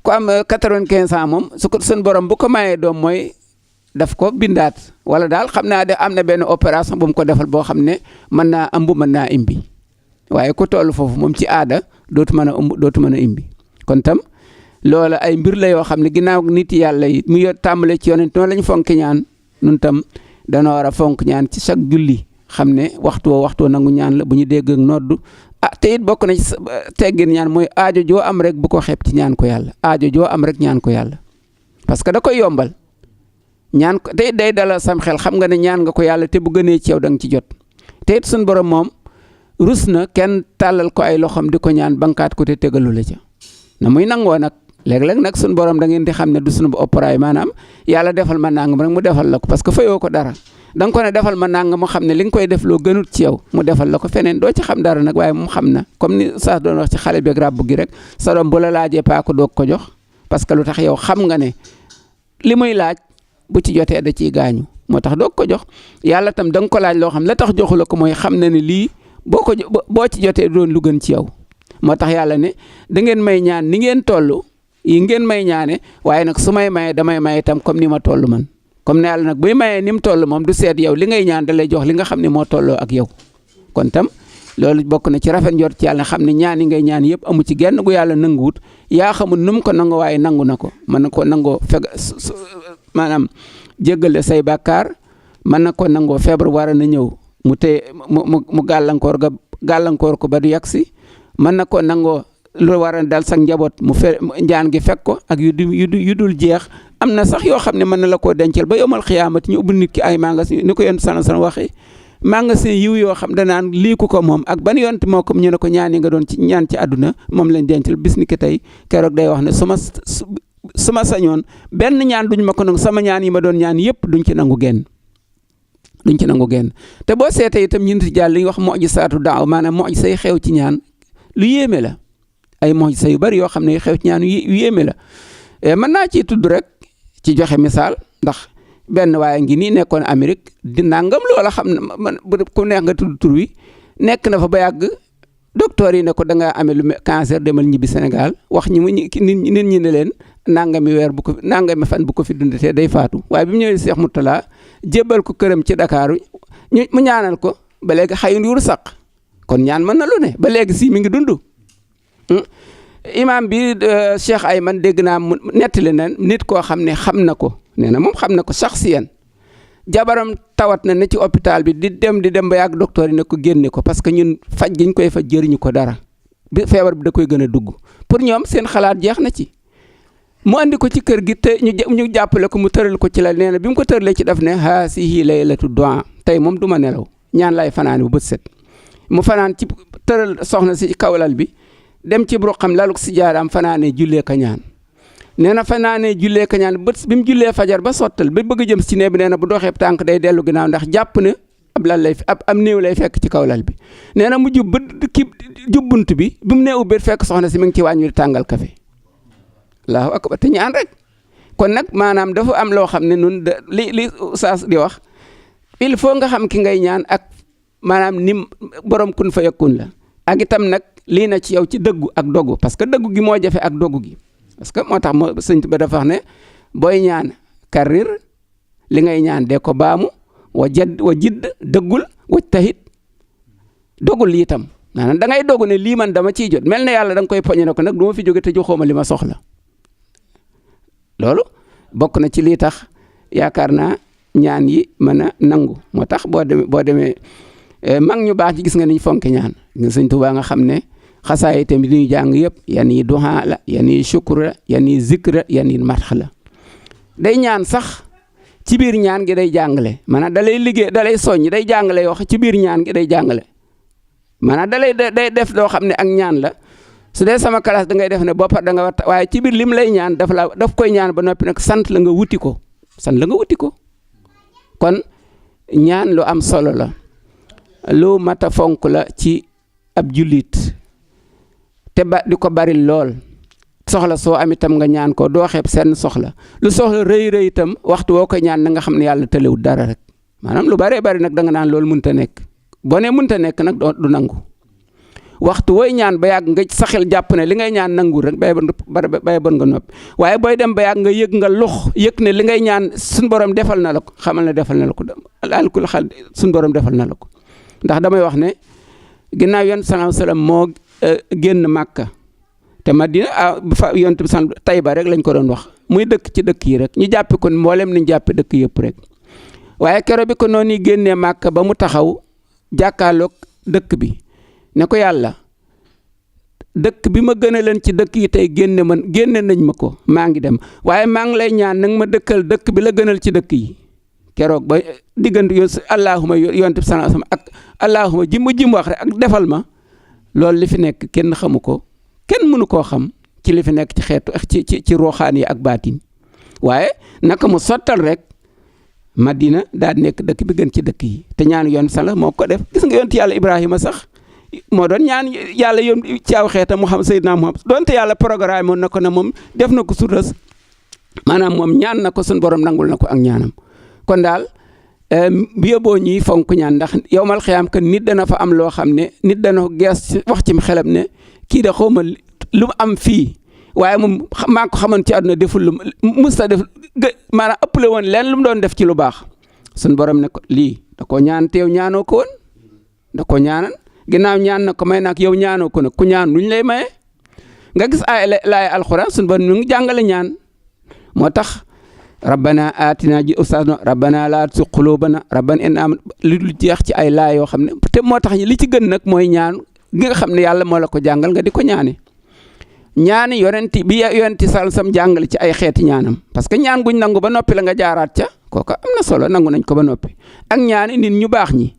[SPEAKER 3] ku am 95 ans moom su ko sun borom bu ko mayee doom mooy daf ko bindaat wala daal xam naa de am na benn opération bu mu ko defal boo xam ne mën naa ëmb mën naa imbi waaye ku toll foofu moom ci aada dootu mën a ëmb dootu mën a imbi kon tam loola ay mbir la yoo xam ne ginnaaw nit yàlla yi mu yor tàmbale ci yonent noonu la ñu fonk ñaan nun tam dana war a fonk ñaan ci chaque julli xam ne waxtu nangu ñaan la bu ñu dégg ak noddu te it bokk na ci teggin ñaan mooy aajo joo am rek bu ko xeeb ci ñaan ko yàlla aajo joo am rek ñaan ko yàlla parce que da koy yombal ñaan ko te it day dalal sam xel xam nga ne ñaan nga ko yàlla te bu gënee ci yow da nga ci jot te it suñ borom moom rus na kenn tàllal ko ay loxoom di ko ñaan bankaat ko te tegalu la ca na muy nangoo nag léeg-léeg nag suñ borom da ngeen di xam ne du suñu opéraay maanaam yàlla defal ma nangam rek mu defal la ko parce que fayoo ko dara da nga ko ne defal ma nangam mu xam ne li nga koy def loo gënut ci yow mu defal la ko feneen doo ci xam dara nag waaye mu xam na comme ni saa doon wax ci xale beeg ràbb gi rek sa doom bu la laajee paako doog ko jox parce que lu tax yow xam nga ne li muy laaj bu ci jotee da ciy gaañu moo tax doog ko jox yàlla tam da nga ko laaj loo xam la tax joxu la ko mooy xam na ne lii boo ci jotee doon lu gën ci yow moo tax yàlla ne da ngeen may ñaan ni ngeen toll yi ngeen may ñaane waaye nag su may maye damay maye itam comme ni ma toll man comme ne yàlla nag buy mayee ni mu toll moom du seet yow li ngay ñaan da lay jox li nga xam ne moo tolloo ak yow kon tam loolu bokk na ci rafet njort ci yàlla xam ne ñaan yi ngay ñaan yëpp amu ci genn gu yàlla nanguwut yaa xamul nu mu ko nangu waaye nangu na ko mën na ko nangoo maanaam jéggale say bàkkaar mën na ko nangoo feebar war na ñëw mu téye mu gàllankoor ko ba du yagsi mën na ko nangoo lu war a dal sax njaboot mu njaan gi fekk ko ak yu dul jeex am na sax yoo xam ne mën na la koo dencal ba yomal xiyaamati ñu ubbi nit ki ay magasin ni ko yonent sana waxee magasin yiw yoo xam danaan lii ku ko moom ak ban yonent moo ko ñu ne ko ñaan yi nga doon ci ñaan ci àdduna moom lañ dencal bis ni ki tey keroog day wax ne su ma sañoon benn ñaan duñ ma ko nangu sama ñaan yi ma doon ñaan yëpp duñ ci nangu genn te boo seetee itam ñu nit jàll li ñuy wax mu'jisaatu daaw maanaam mu'jisa yi xew ci ñaan lu yéeme la ay mu'jisa yu bari yoo xam ne xew ci ñaan yu yéeme la mën naa ciy tudd rek ci joxe misaal ndax benn waaye ngi nii nekkoon Amérique di nangam loola xam ne man ku neex nga tudd tur wi nekk na fa ba yàgg docteur yi ne ko da nga amee lu cancer demal ñibbi Sénégal wax nit ñi ne leen nangami fan bu ko fi dundatee day faatu waaye bi mu ñëwee Cheikh Mourtala jébbal ko këram ci Dakar mu ñaanal ko ba léegi xayun yur saq kon ñaan mën na lu ne ba léegi si mi ngi dund imam bi Cheikh Ayman dégg naa mu nettali na nit koo xam ne xam na ko nee na moom xam na ko saxsiyan jabaram tawat na ne ci hôpital bi di dem ba yàgg docteur yi ne ko génne ko parce que ñun faj giñ koy faj jëriñu ko dara bi feebar bi da koy gën a dugg pour ñoom seen xalaat jeex na ci mu andi ko ci kër gi te ñu jàppale ko mu tëral ko ci la nee na bi mu ko tëralee ci daf ne haasihi laylatu du'a tey moom du ma nelaw ñaan lay fanaan bu bët set mu fanaan ci tëral soxna si kawlal bi dem ci bro xam laluk si jaaraam fanaanee jullee ka ñaan nee na fanaanee jullee ka ñaan bët bi mu jullee fajar ba sottal ba bëgg a jëm ci néeg bi nee na bu doxee tànk day dellu ginnaaw ndax jàpp ne ab lal lay am néew lay fekk ci kaw lal bi nee na mu jub ba jubbunt bi mu nee ubbi fekk soxna si mi ngi ci wàññi di tàngal kafe allahu akbar te ñaan rek kon nag maanaam dafa am loo xam ne nun li Oustaz di wax il faut nga xam ki ngay ñaan ak maanaam ni borom kun fa yakun la ak itam nag lii na ci yow ci dëggu ak dogu parce que dëggu gi moo jafe ak dogu gi parce que moo tax sëñ ba dafa wax ne booy ñaan karrir li ngay ñaan de ko baamu wa jidd dëggul wa tahit dogul itam maanaam da ngay dogu ne lii man dama ciy jot mel na yàlla da nga koy poñe ne ko nag du ma fi jóge te joxooma li ma soxla loolu bokk na ci lii tax yaakaar naa ñaan yi mën a nangu moo tax boo demee mag ñu baax ci gis nga niñ fonke ñaan nga sëñ Tuubaa nga xam ne xasaay tamit li ñu jàng yëpp yan yi duha la yan yi shukr la yan yi zikr la yan yi marx la day ñaan sax ci biir ñaan gi day jàngale maanaam da lay liggéey da lay soññ day jàngale yoo xam ci biir ñaan gi day jàngale maanaam day def loo xam ne ak ñaan la su dee sama classe da ngay def ne boppa da nga war waaye ci biir lim lay ñaan daf koy ñaan ba noppi nag sant la nga wuti ko kon ñaan lu am solo la lu mat a fonk la ci ab jullit te di ko bari lool soxla soo am itam nga ñaan ko doo xeeb seen soxla lu soxla rëy itam waxtu woo koy ñaan na nga xam ne yàlla tëlewul dara rek maanaam lu baree bari nag da nga naan loolu mënta nekk boo nee mënta nekk nag du nangu waxtu wooy ñaan ba yàgg nga saxel jàpp ne li ngay ñaan nangu rek bay bon nga noppi waaye booy dem ba yàgg nga yëg nga yëg ne li ngay ñaan suñ borom defal na la ko xamal ne defal na la ko alkul xal suñ borom defal na la ko ndax damay wax ne ginnaaw yon salaam salaam moo génn Màkka te Madina fa yonent bi Tayba rek lañ ko doon wax muy dëkk ci dëkk yi rek ñu jàppe ko mboolem niñ jàppe dëkk yëpp rek waaye keroog bi ko noonu génnee Màkka ba mu taxaw jàkkaarloog dëkk bi ne ko yàlla dëkk bi ma gën a leen ci dëkk yi tey génne nañ ma ko maa ngi dem waaye maa ngi lay ñaan nag ma dëkkal dëkk bi la gënal ci dëkk yi keroog ba diggante allahuma yonent bi sallallahu alayhi wasallam ak allahuma jim wax rek ak defal ma loolu li fi nekk kenn xamu ko kenn mënu koo xam ci li fi nekk ci xeetu ci ruuxaan yi ak baatin waaye naka mu sottal rek Madina daal nekk dëkk bi gën ci dëkk yi te ñaan yoon sala moo ko def gis nga yonent yàlla Ibrahima sax moo doon ñaan yàlla yoon ci aw xeetam Muhammad Seydina Muhammad doonte yàlla programme moon na ko ne moom def na ko suras maanaam moom ñaan na ko suñu borom nangul na ko ak ñaanam kon daal bi yóbboo ñuy fonk ñaan ndax yowmal xiyaam que nit dana fa am loo xam ne nit dana gees wax ci xelam ne kii de xawma lu mu am fii waaye moom maa ko xamoon ci àdduna deful lu musta def maanaam ëppale woon leen lu mu doon def ci lu baax suñu borom ne ko lii da koo ñaan te yow ñaanoo ko woon da koo ñaanan ginnaaw ñaan na ko may nag yow ñaanoo ko nag ku ñaan luñ lay maye nga gis ay laay alxuraan suñu borom mu ngi jàngale ñaan moo tax rabbana atina ji ustaas no rabbana laa tuzigh qulubana rabbana in am lu jeex ci ay laay yoo xam ne te moo tax li ci gën nag mooy ñaan gi nga xam ne yàlla moo la ko jàngal nga di ko ñaane ñaani yonenti sam jàngale ci ay xeeti ñaanam parce que ñaan guñ nangu ba noppi la nga jaaraat ca kooku am na solo nangu nañ ko ba noppi ak ñaani nit ñu baax ñi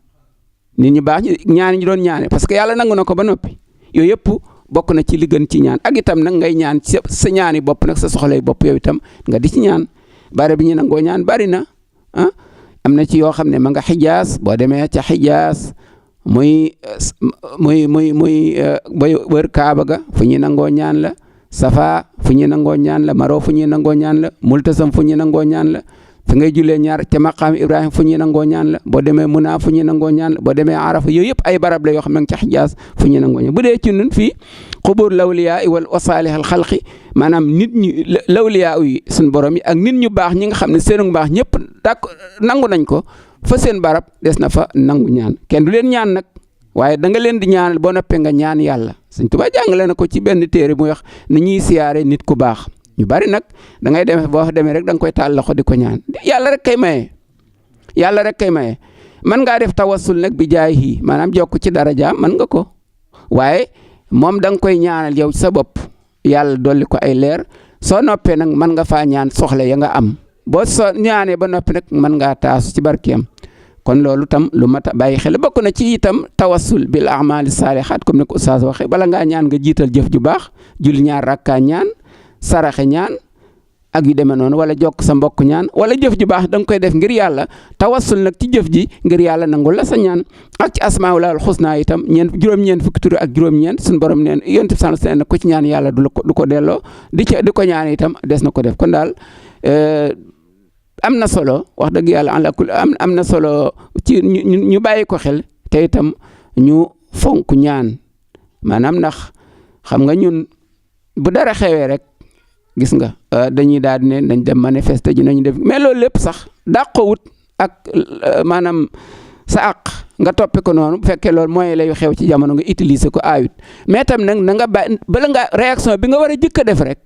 [SPEAKER 3] ñaani ñu doon ñaane parce que yàlla nangu na ko ba noppi yooyu yëpp bokk na ci li gën ci ñaan ak itam nag ngay ñaan ci sa ñaani bopp nag sa soxlay bopp yow itam nga di ci ñaan bare bi ñu nangoo ñaan bari na am na ci yoo xam ne ma nga Xijaas boo demee ca Xijaas muy boy wër Kaaba ga fu ñuy nangoo ñaan la Safa fu ñuy nangoo ñaan la Maro fu ñuy nangoo ñaan la Multasam fu ñuy nangoo ñaan la fi ngay jullee ñaar ca maqaam Ibrahima fu ñuy nangoo ñaan la boo demee Muna fu ñuy nangoo ñaan la boo demee Arafa yooyu yëpp ay barab la yoo xam ne ca Xijaas fu ñuy nangoo ñaan bu dee ci ñun fii xubur lawliyaa wal wasaalihal xalqi maanaam nit ñi lawliyaa yi suñu borom yi ak nit ñu baax ñi nga xam ne seenu baax ñëpp nangu nañ ko fa seen barab des na fa nangu ñaan kenn du leen ñaan nag waaye da nga leen di ñaanal boo noppee nga ñaan yàlla Sëñ Tuubaa jàngale na ko ci benn téere muy wax ni ñuy siyaare nit ku baax ñu bari nag da ngay demee boo demee rek da nga koy taal loxo di ko ñaan yàlla rek kay maye mën ngaa def tawassul nag bi jaahi maanaam jokk ci daraja mën nga ko waaye moom da nga koy ñaanal yow sa bopp yàlla dolli ko ay leer soo noppee nag mën nga faa ñaan soxla ya nga am boo soo ñaanee ba noppi nag mën ngaa taasu ci barkeem kon loolu tam lu mat a bàyyi xel bokk na ci itam tawassul bil a'maali saalihaat comme ni ko oustaz waxee bala ngaa ñaan nga jiital jëf ju baax julli ñaar rakkaa ñaan saraxe ñaan ak yu demee noonu wala jokk sa mbokk ñaan wala jëf ju baax da nga koy def ngir yàlla tawassul nag ci jëf ji ngir yàlla nangul la sa ñaan ak ci asmaa'ul husna itam juróom-ñeent fukki tur ak juróom-ñeent suñu borom neen yonent bi sallallahu alayhi wasallam ku ci ñaan yàlla du ko delloo di ko ñaan itam des na ko def kon daal am na solo wax dëgg yàlla am na solo ci ñu bàyyi ko xel te itam ñu fonk ñaan maanaam ndax xam nga ñun bu dara xewee rek gis nga dañuy daal di ne dañ dem manifester ji nañu def mais loolu lépp sax dàqowut ak maanaam sa àq nga toppe ko noonu bu fekkee loolu mooy lay xew ci jamono nga utiliser ko aayut mais tam nag na nga bala nga réaction bi nga war a jëkk a def rek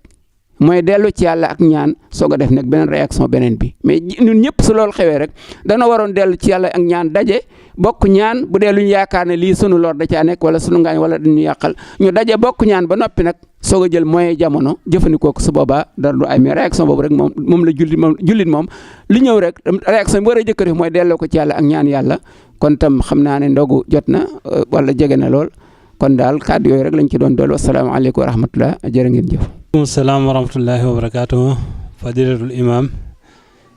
[SPEAKER 3] mooy dellu ci yàlla ak ñaan soog a def nag beneen réaction beneen bi mais ñun ñëpp su loolu xewee rek dana waroon dellu ci yàlla ak ñaan daje bokk ñaan bu dee lu ñu yaakaar ne lii sunu lor da caa nekk wala sunu ngaañ wala dañu yàqal ñu daje bokk ñaan ba noppi nag soog a jël moyen jamono jëfandikoo ko su boobaa dara du ay mais réaction boobu rek moom la jullit moom li ñëw rek réaction bi war a jëkk a def mooy delloo ko ci yàlla ak ñaan yàlla kon tam xam naa ne ndogu jot na wala jege na lool kon daal kàddu yooyu rek lañ ci doon dool wasalaamaaleykum wa rahmatullah jërë ngeen jëf.
[SPEAKER 1] salaam wa rahmatullahi wa barakaatuhu fadilatul imam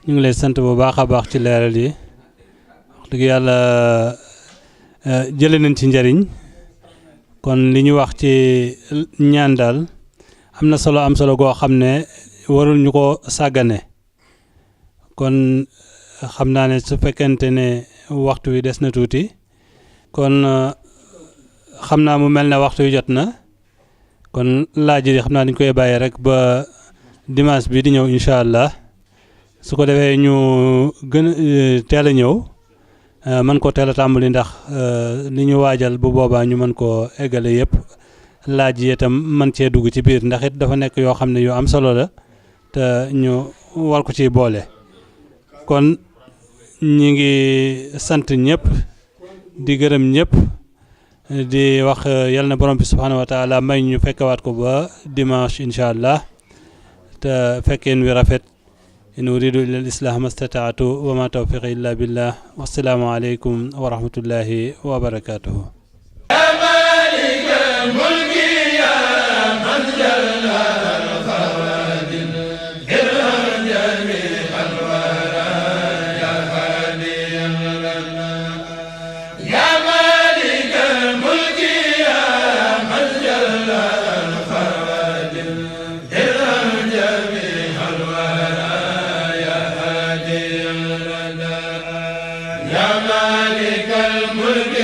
[SPEAKER 1] ñu ngi lay sant bu baax a baax ci leeral yi wax dëgg yàlla jële nañ ci njariñ kon li ñu wax ci ñaan daal am na solo am solo goo xam ne warul ñu ko sàggane kon xam naa ne su fekkente ne waxtu wi des na tuuti kon xam naa mu mel ne waxtu wi jot na kon laaj yi xam naa dañ koy bàyyi rek ba dimanche bi di ñëw incha allah su ko defee ñu gën a teel a ñëw mën koo teel a tàmbali ndax li ñu waajal bu boobaa ñu mën koo eggale yëpp laaj yi itam mën cee dugg ci biir ndax it dafa nekk yoo xam ne yu am solo la te ñu war ko ciy boole kon ñi ngi sant ñëpp di gërëm ñëpp di wax yal na borom bi subhanahu wa taala may ñu fekkewaat ko ba dimanche incha allah te fekkeen wi rafet in uridu illa al-islah mastataatu wa ma tawfiqi illa billah wassalaamu aleykum wa rahmatullahi wa barakatuhu
[SPEAKER 4] يا مالك الملك